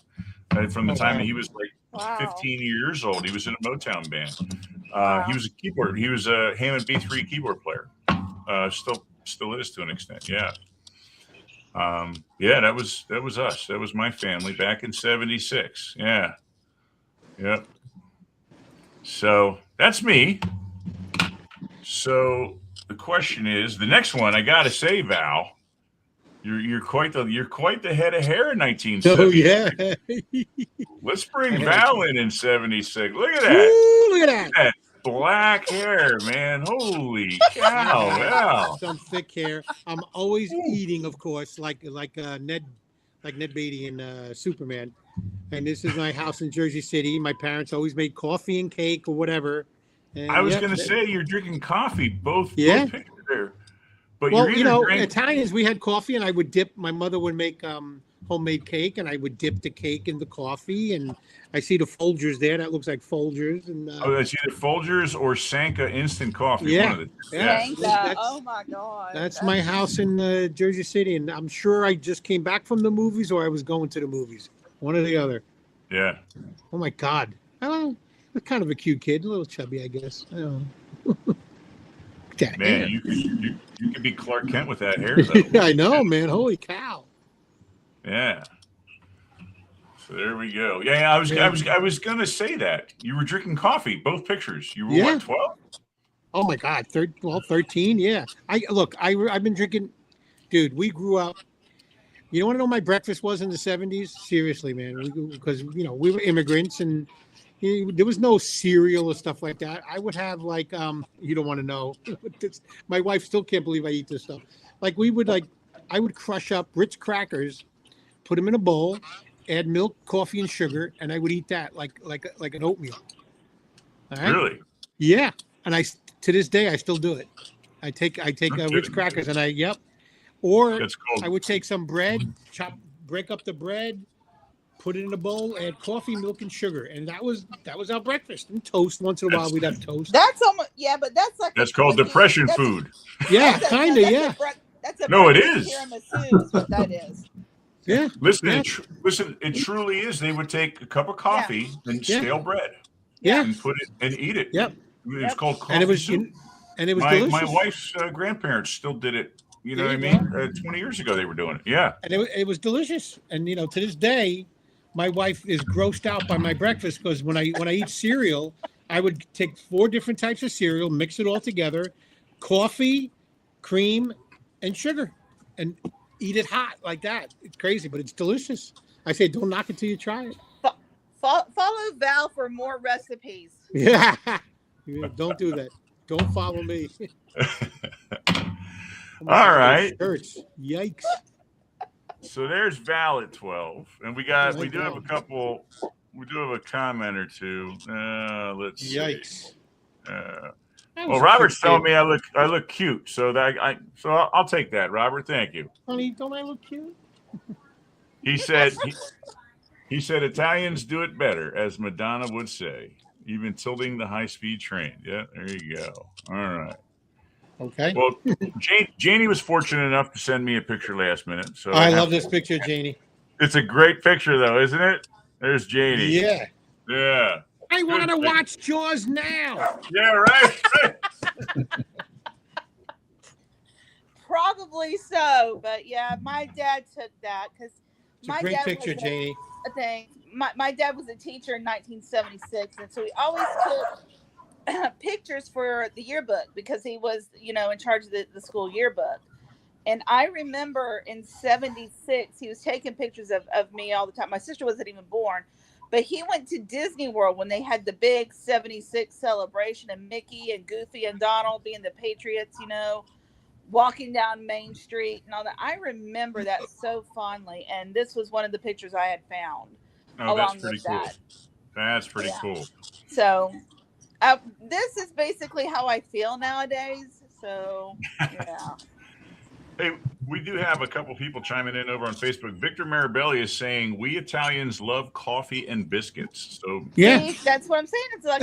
from the time he was like 15 years old. He was in a Motown band. He was a keyboard. He was a Hammond B3 keyboard player. Still is to an extent. Yeah. That was us. That was my family back in 76. Yeah. Yep. So that's me. So the question is, the next one, I got to say, Val, you're quite the head of hair in 1970. Oh yeah. Let's bring Val in 76. Look at that. Ooh, look at that. Black hair, man. Holy cow. Wow. Some thick hair. I'm always eating, of course, like Ned Beatty in Superman. And this is my house in Jersey City. My parents always made coffee and cake or whatever. And I was going to say you're drinking coffee. Both pictures there. But well, Italians, we had coffee, and I would dip. My mother would make homemade cake, and I would dip the cake in the coffee. And I see the Folgers there. That looks like Folgers. And that's either Folgers or Sanka instant coffee. Yeah, one of the Sanka. Oh my God. That's my house in Jersey City, and I'm sure I just came back from the movies, or I was going to the movies. One or the other. Yeah. Oh my God. I'm kind of a cute kid, a little chubby, I guess. I don't know. Man, you could be Clark Kent with that hair, though. I know, man. Holy cow. Yeah. So there we go. Yeah, I was gonna say that. You were drinking coffee, both pictures. You were what, 12? Oh my God. 13, yeah. I've been drinking, dude, we grew up. You want to know what my breakfast was in the 70s? Seriously, man. Because we were immigrants and there was no cereal or stuff like that. I would have you don't want to know. My wife still can't believe I eat this stuff. I would crush up Ritz crackers, put them in a bowl, add milk, coffee, and sugar, and I would eat that like an oatmeal. All right? Really? Yeah. And to this day I still do it. I take Ritz crackers and Or I would take some bread, break up the bread, put it in a bowl, add coffee, milk, and sugar, and that was our breakfast. And toast once in a while, we'd have toast. That's almost but that's called depression food. Yeah, kind of. Yeah. It is. Tiramisu is what that is. Yeah. Listen, it truly is. They would take a cup of coffee and stale bread. Yeah. And put it and eat it. Yep. It's called coffee and it was soup. And it was my delicious. wife's grandparents still did it. You know what I mean? 20 years ago, they were doing it. Yeah. And it was delicious. And, to this day, my wife is grossed out by my breakfast because when I eat cereal, I would take 4 different types of cereal, mix it all together, coffee, cream, and sugar, and eat it hot like that. It's crazy, but it's delicious. I say, don't knock it till you try it. Follow Val for more recipes. Yeah, don't do that. Don't follow me. All right. Shirts. Yikes. So there's Val at 12, and we do have a comment or two. Let's see. Yikes. Well, Robert's telling me I look cute, so I'll take that, Robert. Thank you. Honey, don't I look cute? He said he said Italians do it better, as Madonna would say, even tilting the high-speed train. Yeah, there you go. All right. Okay. Well, Janie was fortunate enough to send me a picture last minute. So I love this picture, Janie. It's a great picture, though, isn't it? There's Janie. Yeah. Yeah. I want to watch Jaws now. Yeah, right. Probably so, but yeah, my dad took that because It's a great picture, Janie. My dad was a teacher in 1976, and so he always took pictures for the yearbook because he was, in charge of the school yearbook. And I remember in 76, he was taking pictures of me all the time. My sister wasn't even born, but he went to Disney World when they had the big 76 celebration, and Mickey and Goofy and Donald being the Patriots, walking down Main Street and all that. I remember that so fondly, and this was one of the pictures I had found. Oh, that's pretty cool. That's pretty cool. So this is basically how I feel nowadays. So, yeah. Hey, we do have a couple people chiming in over on Facebook. Victor Marabelli is saying, we Italians love coffee and biscuits. So Yeah. See, that's what I'm saying. It's like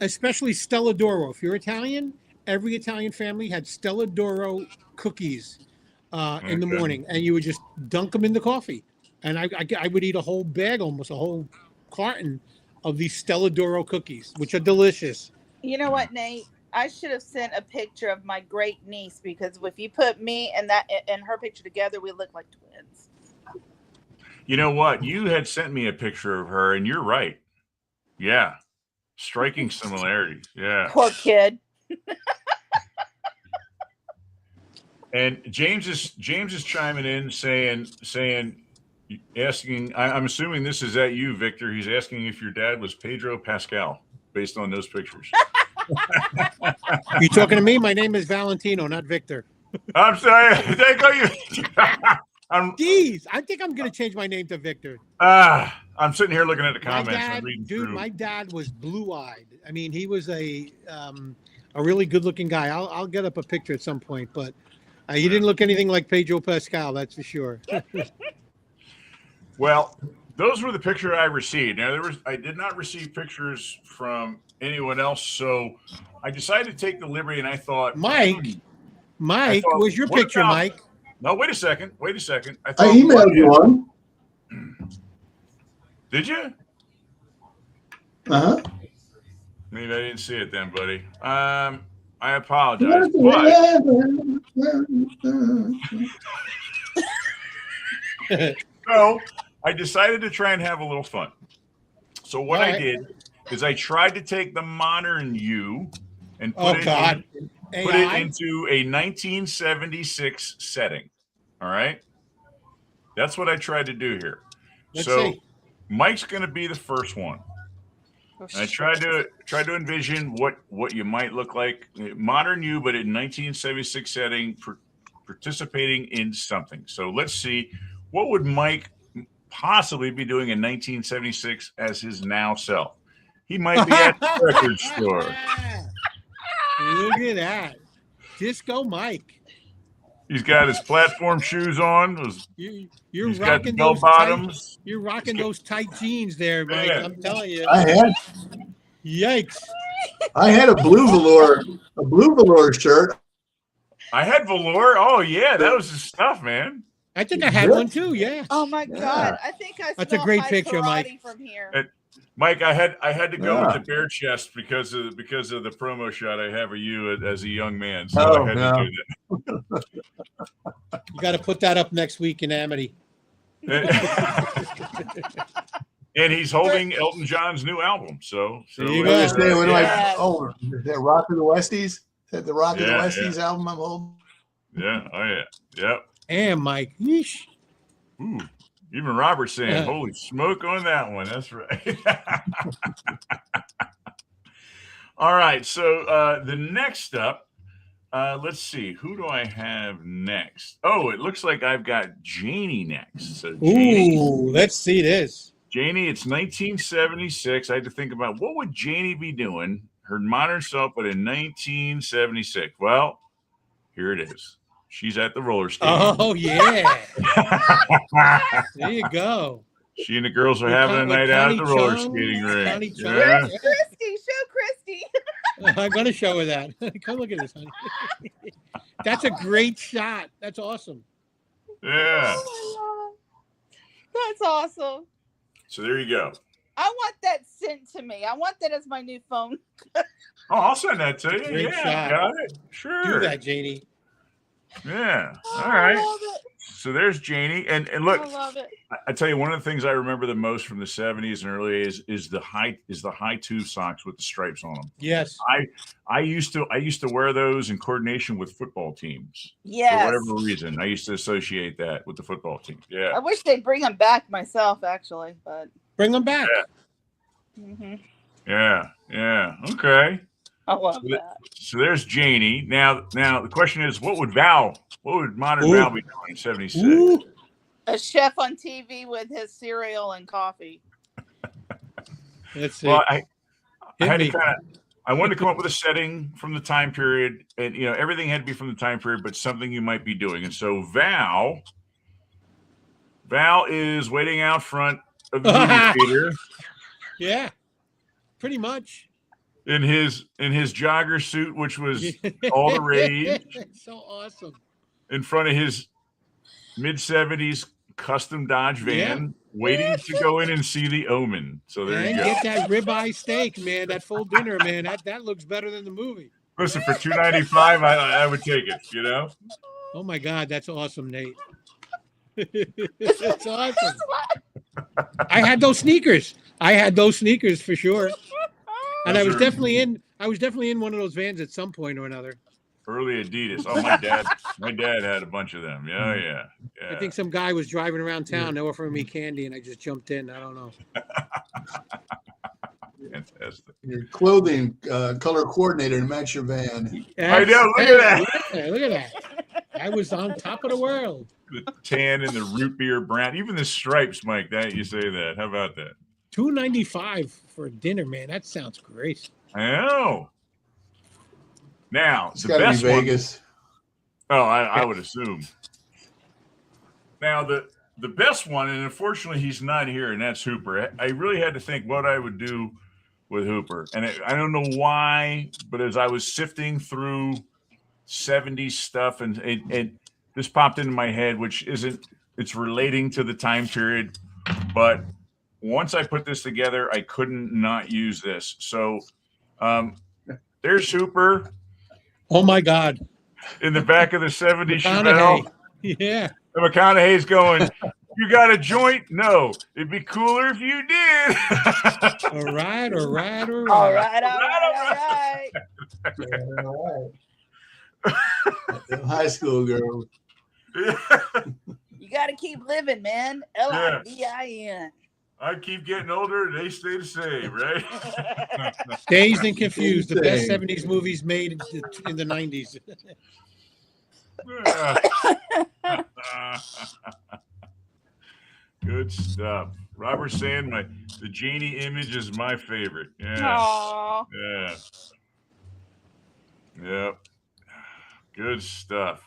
especially Stella d'Oro. If you're Italian, every Italian family had Stella d'Oro cookies in the morning, and you would just dunk them in the coffee. And I would eat a whole bag, almost a whole carton of these Stella d'Oro cookies, which are delicious. You know what, Nate? I should have sent a picture of my great niece, because if you put me and her picture together, we look like twins. You know what? You had sent me a picture of her, and you're right. Yeah. Striking similarities. Yeah. Poor kid. And James is chiming in asking, I'm assuming this is at you, Victor. He's asking if your dad was Pedro Pascal based on those pictures. You talking to me? My name is Valentino, not Victor. I'm sorry. Geez, I think I'm going to change my name to Victor. I'm sitting here looking at the comments and reading through. My dad was blue-eyed. I mean, he was a really good-looking guy. I'll get up a picture at some point, but he didn't look anything like Pedro Pascal, that's for sure. Well, those were the pictures I received. Now, I did not receive pictures from anyone else, so I decided to take the liberty, and I thought, Mike, where's your picture, Mike? No, wait a second. I emailed you one. Did you? Uh-huh. Maybe I didn't see it then, buddy. I apologize. But so I decided to try and have a little fun. So what I did is I tried to take the modern you and put it into a 1976 setting. All right. That's what I tried to do here. Let's see. Mike's going to be the first one. And I tried to envision what you might look like, modern you, but in 1976 setting, participating in something. So let's see, what would Mike possibly be doing in 1976 as his now self? He might be at the record store. Look at that, Disco Mike. He's got his platform shoes on. You're he's rocking got bell bottoms. You're rocking those tight jeans there, Mike. Yeah. I'm telling you. Yikes. I had a blue velour shirt. I had velour. Oh yeah, that was his stuff, man. I think I had one too. Yeah. Oh my God! I think I. That's a great picture, karate Mike. From here. Mike, I had to go with the bare chest because of the promo shot I have of you as a young man. So I had to do that. You got to put that up next week in Amity. And he's holding Elton John's new album. So There you What go. do they say? What do Yes. is that Rock of the Westies? Is that the Rock of the Yeah, Westies album I'm holding? yeah, oh yeah, yep. And Mike. Yeesh. Ooh, even Robert's saying, Yeah. "Holy smoke on that one." That's right. All right. So the next up, let's see. Who do I have next? Oh, it looks like I've got Janie next. So Janie, Ooh, let's see this. Janie, it's 1976. I had to think about what would Janie be doing, her modern self, but in 1976. Well, here it is. She's at the roller skating. Oh yeah. There you go. She and the girls are With having a Con- with night out at the Connie roller Chung. skating Connie rink. Chung. Yeah. Where's Christy? Show Christy. I'm gonna show her that. Come look at this, honey. That's a great shot. That's awesome. Yeah. Oh my God. That's awesome. So there you go. I want that sent to me. I want that as my new phone. Oh, I'll send that to you. Great Yeah, shot. got it. Sure. Do that, Janie. Yeah. Oh, All right. I love it. So there's Janie, and look, I love it. I tell you, one of the things I remember the most from the 70s and early is the high tube socks with the stripes on them. Yes. I used to wear those in coordination with football teams for Yes. whatever reason. I used to associate that with the football team. Yeah. I wish they'd bring them back myself, actually, but. Bring them back. Mhm. Yeah. Yeah. Okay. I love So that. So there's Janie. Now the question is, what would modern Ooh. Val be doing in 76? Ooh. A chef on TV with his cereal and coffee. Let's see. Well, I Hit had me. to I wanted to come up with a setting from the time period, and everything had to be from the time period, but something you might be doing. And so Val is waiting out front of the movie theater Yeah. Pretty much. in his jogger suit, which was all the rage, So awesome. in front of his mid-70s custom Dodge van, waiting to go in and see The Omen. So there And you go. get that ribeye steak, man. That full dinner, man. That looks better than the movie. Listen, for $2.95, I would take it. Oh my God, that's awesome, Nate. That's awesome. I had those sneakers. For sure. And I was Sure. definitely in one of those vans at some point or another. Early Adidas. Oh, my dad had a bunch of them. Yeah. I think some guy was driving around town, they offering me candy, and I just jumped in. I don't know. Fantastic. Your clothing color coordinator to match your van. I know, look at that. Yeah, look at that. I was on top of the world. The tan and the root beer brown, even the stripes, Mike. That you say that? How about that? $2.95 for dinner, man. That sounds great. I know. Now It's the got to be best one. Vegas. Oh, I would assume. Now the best one, and unfortunately he's not here, and that's Hooper. I really had to think what I would do with Hooper, and I don't know why, but as I was sifting through 70s stuff, and this popped into my head, which it's relating to the time period, but once I put this together, I couldn't not use this. So there's Hooper Oh my God. in the back of the 70s Chevelle. McConaughey. Yeah. And McConaughey's going, "You got a joint? No. It'd be cooler if you did." All right. All right. High school girl. You got to keep living, man. LIVIN. I keep getting older, they stay the same, right? Dazed and Confused, the best Same. 70s movies made in the 90s. Good stuff. Robert saying the Janie image is my favorite. Yeah. Aw. Yeah. Yep. Good stuff.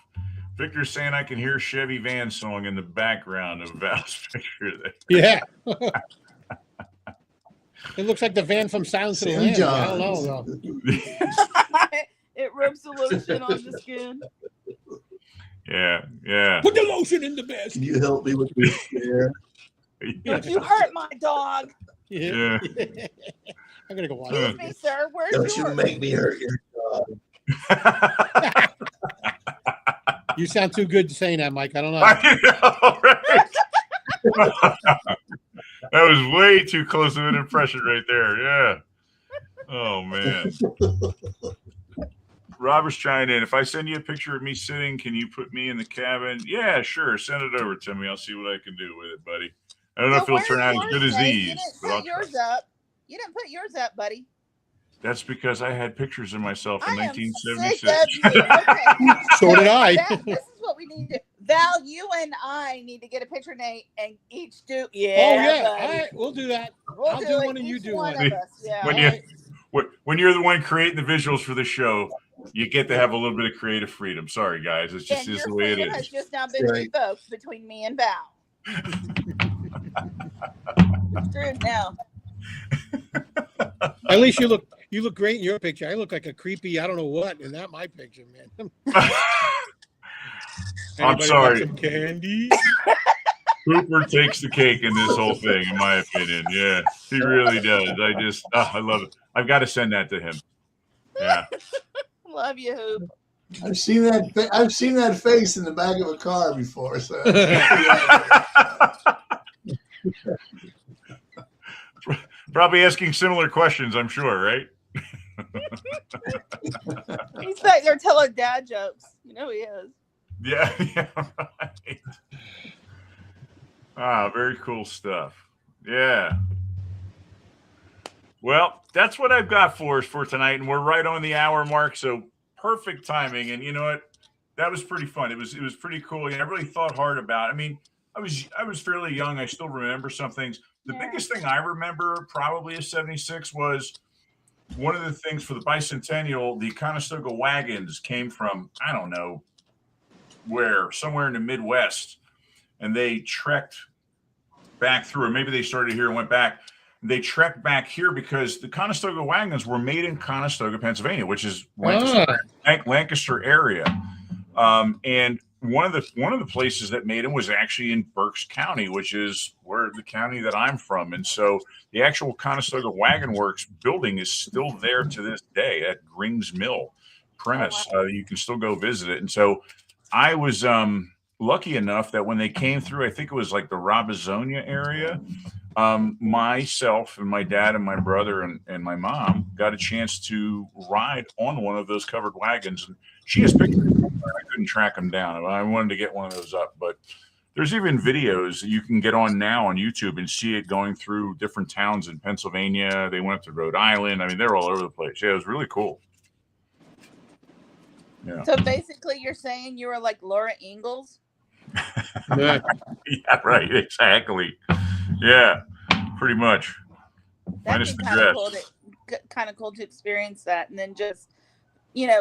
Victor's saying I can hear Chevy Van song in the background of Val's picture there. Yeah. It looks like the van from Silence of the Sam Lambs. I Johns. don't know, though. It rubs the lotion on the skin. Yeah. Put the lotion in the basket. Can you help me with this chair? Don't you hurt my dog. Yeah. I'm going to go watch it. Excuse me, sir. Where's Don't you yours? make me hurt your dog. You sound too good to say that, Mike. I don't know. I know, right? That was way too close of an impression right there. Yeah. Oh man. Robert's chiming in. If I send you a picture of me sitting, can you put me in the cabin? Yeah, sure. Send it over to me. I'll see what I can do with it, buddy. I don't know if it'll turn out as good as these, You didn't but I'll put try. yours up. You didn't put yours up, buddy. That's because I had pictures of myself in I am sick 1976. of you. Okay. So did I. This is what we need to. Val, you and I need to get a picture, Nate, and each do. Yeah. Oh yeah, buddy. all right, we'll do that. We'll I'll do do it. one and you Each do one one. of us. Yeah. When All you right. when you're the one creating the visuals for the show, you get to have a little bit of creative freedom. Sorry, guys. It's just And is your the way it freedom has is. just now been Right. revoked between me and Val. Screwed now. At least you look great in your picture. I look like a creepy, I don't know what, in that my picture, man. I'm Anybody got sorry. some candy? Cooper takes the cake in this whole thing, in my opinion. Yeah, he really does. I love it. I've got to send that to him. Yeah. Love you, Hoop. I've seen that. I've seen that face in the back of a car before. So Probably asking similar questions, I'm sure, right? He's back there telling dad jokes. You know he is. Yeah, yeah, right. Ah, very cool stuff. Yeah. Well, that's what I've got for us for tonight, and we're right on the hour mark, so perfect timing. And you know what? That was pretty fun. It was pretty cool. I really thought hard about it. I mean, I was fairly young. I still remember some things. The biggest thing I remember probably of 76 was one of the things for the bicentennial, the Conestoga wagons came from, I don't know where, somewhere in the Midwest, and they trekked back through, or maybe they started here and went back. They trekked back here because the Conestoga wagons were made in Conestoga, Pennsylvania, which is Lancaster area. And one of the places that made them was actually in Berks County, which is where the county that I'm from. And so the actual Conestoga Wagon Works building is still there to this day at Grings Mill premise. You can still go visit it. And so I was lucky enough that when they came through, I think it was like the Robizonia area, myself and my dad and my brother and my mom got a chance to ride on one of those covered wagons. And she has pictures. I couldn't track them down. I wanted to get one of those up, but there's even videos that you can get on now on YouTube and see it going through different towns in Pennsylvania. They went up to Rhode Island. I mean, they're all over the place. Yeah, it was really cool. Yeah. So basically, you're saying you were like Laura Ingalls? Yeah. Yeah, right. Exactly. Yeah, pretty much. That'd Minus be the kind of dress. cool kind of cool to experience that, and then just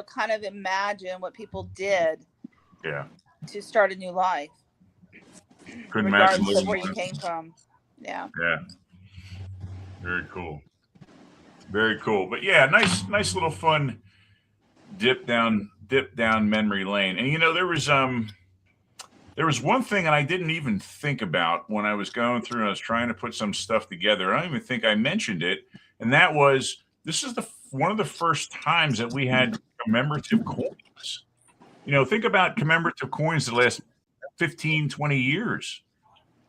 kind of imagine what people did Yeah. to start a new life, Couldn't imagine regardless of living where you with came from. Yeah. Yeah. Very cool. Very cool. But yeah, nice little fun dip down memory lane. And there was one thing and I didn't even think about when I was going through and I was trying to put some stuff together. I don't even think I mentioned it. And that was, this is one of the first times that we had commemorative coins. Think about commemorative coins the last 15, 20 years.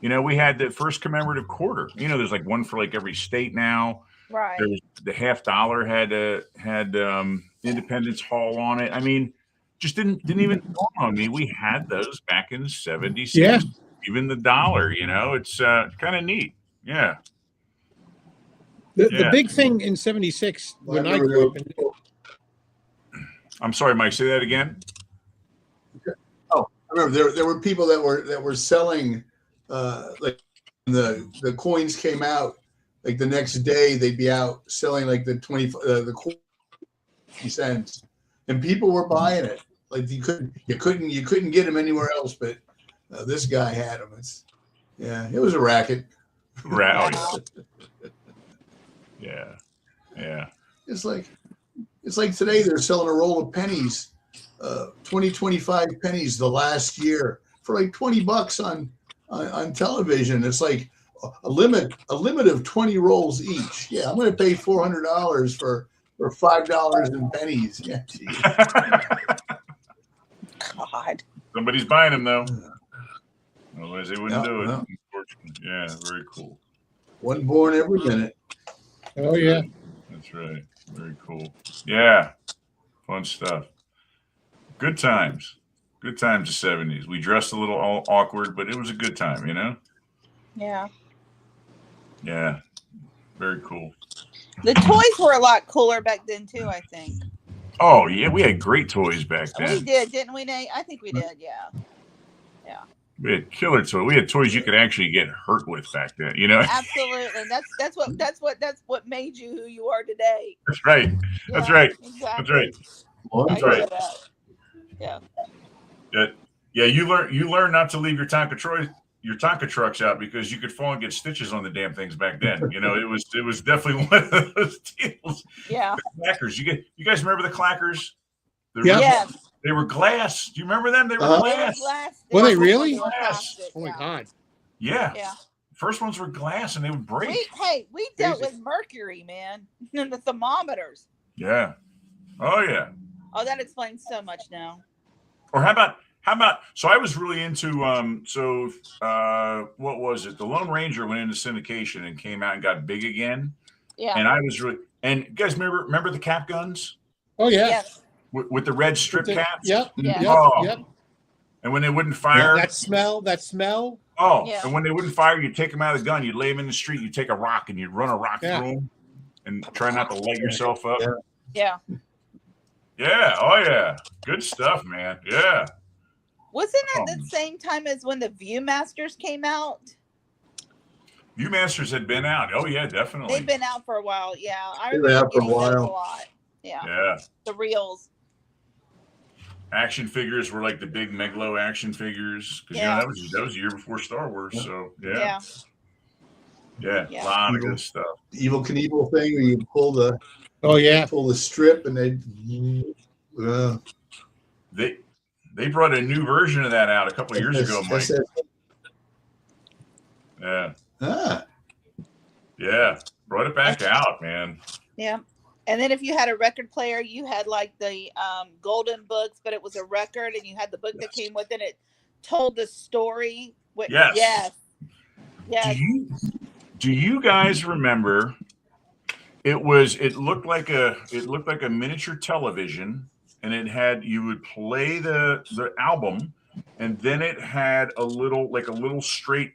We had the first commemorative quarter. There's like one for like every state now. Right. There was the $50 had Independence Hall on it. I mean, just didn't even dawn on me. We had those back in 76. Yeah. Even the dollar, it's kind of neat. Yeah. The big thing in 76 when I grew up, I'm sorry, Mike, say that again. I remember there were people that were selling like the coins came out, like the next day they'd be out selling like the 20 cents, and people were buying it. Like you couldn't get them anywhere else, but this guy had them. It was a racket. Right. Yeah. It's like today they're selling a roll of pennies, 25 pennies the last year for like $20 on television. It's like a limit of 20 rolls each. Yeah, I'm going to pay $400 for $5 in pennies. Yeah, God. Somebody's buying them though. Otherwise they wouldn't do it. No. Unfortunately. Yeah, very cool. One born every minute. Oh yeah. That's right. Very cool. Yeah. Fun stuff. Good times. Good times, the 70s. We dressed a little awkward, but it was a good time, you know? Yeah. Yeah. Very cool. The toys were a lot cooler back then too, I think. Oh, yeah. We had great toys back We then. did, didn't we, Nate? I think we did, yeah. We had killer toys. We had toys you could actually get hurt with back then, you know? Absolutely. That's what made you who you are today. That's right. That's Yeah, right. Exactly. That's right. One I That's right. get that. Yeah. Yeah, you learn not to leave your Tonka trucks out because you could fall and get stitches on the damn things back then. You know, it was definitely one of those deals. Yeah. The clackers. You guys remember the clackers? Yeah. Yes. They were glass. Do you remember them? They were They were glass. glass. Were they were really? plastic, Oh my yeah. God. Yeah. Yeah. First ones were glass and they would break. We dealt Crazy. with mercury, man. And the thermometers. Yeah. Oh yeah. Oh, that explains so much now. Or how about so I was really into what was it? The Lone Ranger went into syndication and came out and got big again. Yeah. And I was really, and you guys remember the cap guns Oh yeah. Yes. with the red strip caps? Yep. Yeah. Yep. Oh. Yep. And when they wouldn't fire, That smell. oh, Yeah. and when they wouldn't fire, you'd take them out of the gun, you'd lay them in the street, you'd take a rock and you'd run a rock Yeah. through them and try not to light yourself up. Yeah. Yeah. Yeah. Oh yeah. Good stuff, man. Yeah. Wasn't that the same time as when the Viewmasters came out? Viewmasters had been out. Oh yeah, definitely. They've been out for a while. Yeah. I They've been remember out for a getting those a while. lot. Yeah. Yeah. The reels. Action figures were like the big Megalo action figures because Yeah. you know that was a year before Star Wars. So Yeah. yeah, Yeah. a lot of good stuff. Evil Knievel thing where you pull the Oh yeah. strip and they. They brought a new version of that out a couple of years ago, Mike. Yeah, Ah, yeah, brought it back out, man. Yeah. And then if you had a record player, you had like the golden books, but it was a record and you had the book that came with it. It told the story. Yes. Yes. Yes. Do you guys remember? It looked like a miniature television, and you would play the album, and then it had a little straight,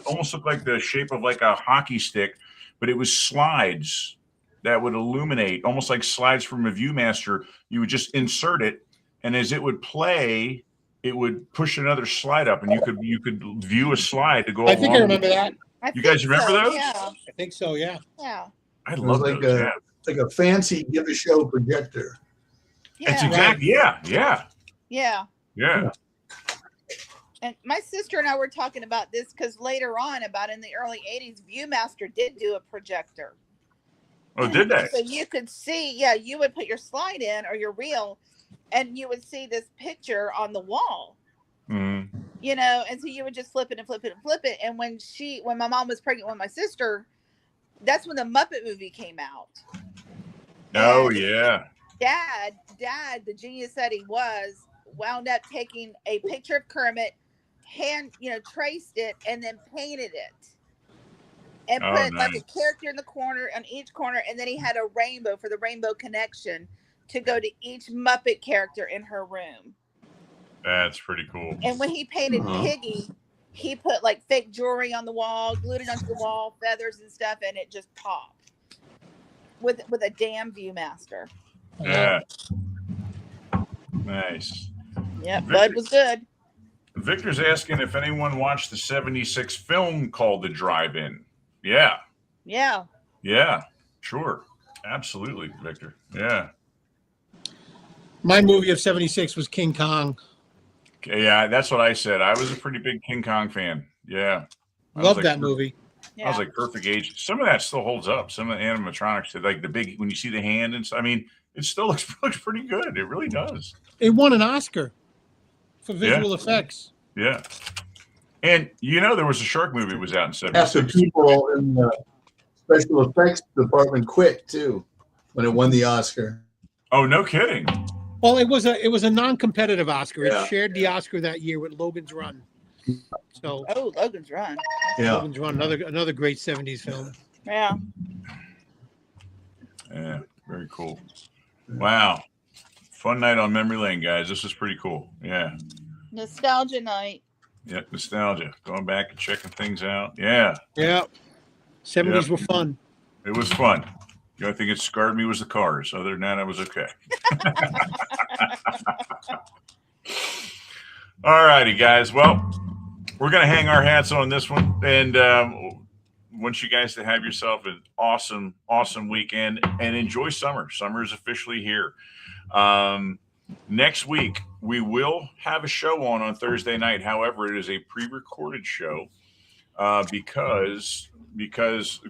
almost looked like the shape of like a hockey stick, but it was slides that would illuminate, almost like slides from a Viewmaster. You would just insert it, and as it would play, it would push another slide up, and you could view a slide to go. I think I remember that. You guys remember so, those? Yeah. I think so. Yeah. Yeah. I it was love like those. a like a fancy give a show projector. It's Yeah. exactly yeah. Yeah. And my sister and I were talking about this because later on, about in the early 80s, Viewmaster did do a projector. Oh, did they? So you could see, you would put your slide in or your reel and you would see this picture on the wall, Mm. you know, and so you would just flip it and flip it and flip it. And when my mom was pregnant with my sister, that's when the Muppet movie came out. Oh And yeah. Dad, the genius that he was, wound up taking a picture of Kermit, traced it and then painted it. And Oh, put like nice. a character in the corner on each corner, and then he had a rainbow for the rainbow connection to go to each Muppet character in her room. That's pretty cool. And when he painted Uh-huh. Piggy, he put like fake jewelry on the wall, glued it onto the wall, feathers and stuff, and it just popped with a damn Viewmaster. Yeah. Nice. Yep, Victor- Bud was good. Victor's asking if anyone watched the 76 film called The Drive-In. Yeah. Yeah. Yeah. Sure. Absolutely, Victor. Yeah. My movie of '76 was King Kong. Yeah, that's what I said. I was a pretty big King Kong fan. Yeah. Love that movie. Yeah. I was like perfect age. Some of that still holds up. Some of the animatronics, like the big, when you see the hand and stuff, I mean, it still looks pretty good. It really does. It won an Oscar for visual effects. Yeah. And there was a shark movie that was out in Half the 76. people in the special effects department quit too when it won the Oscar. Oh, no kidding. Well, it was a non-competitive Oscar. Yeah. It shared the Oscar that year with Logan's Run. So Oh, Logan's Run. Yeah. Logan's Run, another great 70s film. Yeah. Yeah, very cool. Wow. Fun night on memory lane, guys. This is pretty cool. Yeah. Nostalgia night. Yep. Nostalgia. Going back and checking things out. Yeah. Yeah. 70s were fun. It was fun. The only thing that scarred me was the cars. Other than that, I was okay. All righty, guys. Well, we're going to hang our hats on this one. And want you guys to have yourself an awesome, awesome weekend and enjoy summer. Summer is officially here. Next week, we will have a show on Thursday night. However, it is a pre-recorded show because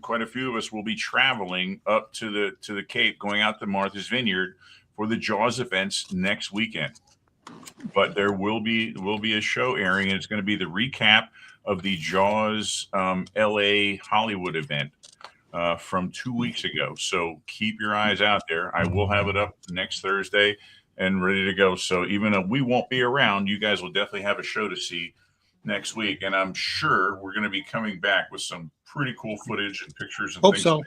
quite a few of us will be traveling up to the Cape, going out to Martha's Vineyard for the Jaws events next weekend. But there will be a show airing, and it's going to be the recap of the Jaws LA Hollywood event from 2 weeks ago. So keep your eyes out there. I will have it up next Thursday and ready to go. So even though we won't be around, you guys will definitely have a show to see next week. And I'm sure we're going to be coming back with some pretty cool footage and pictures and Hope things so.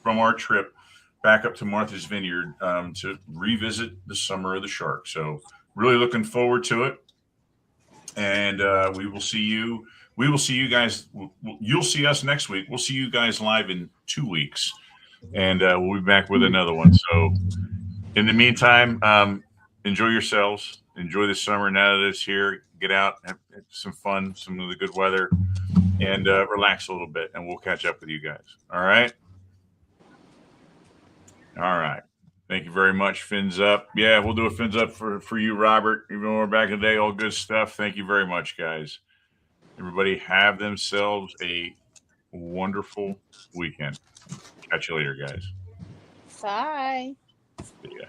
from our trip back up to Martha's Vineyard to revisit the Summer of the Shark. So really looking forward to it. And we will see you. We will see you guys. You'll see us next week. We'll see you guys live in 2 weeks. And we'll be back with another one. So in the meantime, enjoy yourselves. Enjoy the summer now that it's here. Get out, have some fun, some of the good weather, and relax a little bit. And we'll catch up with you guys. All right? All right. Thank you very much. Fins up. Yeah, we'll do a fins up for you, Robert. Even though we're back in the day, all good stuff. Thank you very much, guys. Everybody have themselves a wonderful weekend. Catch you later, guys. Bye. See ya.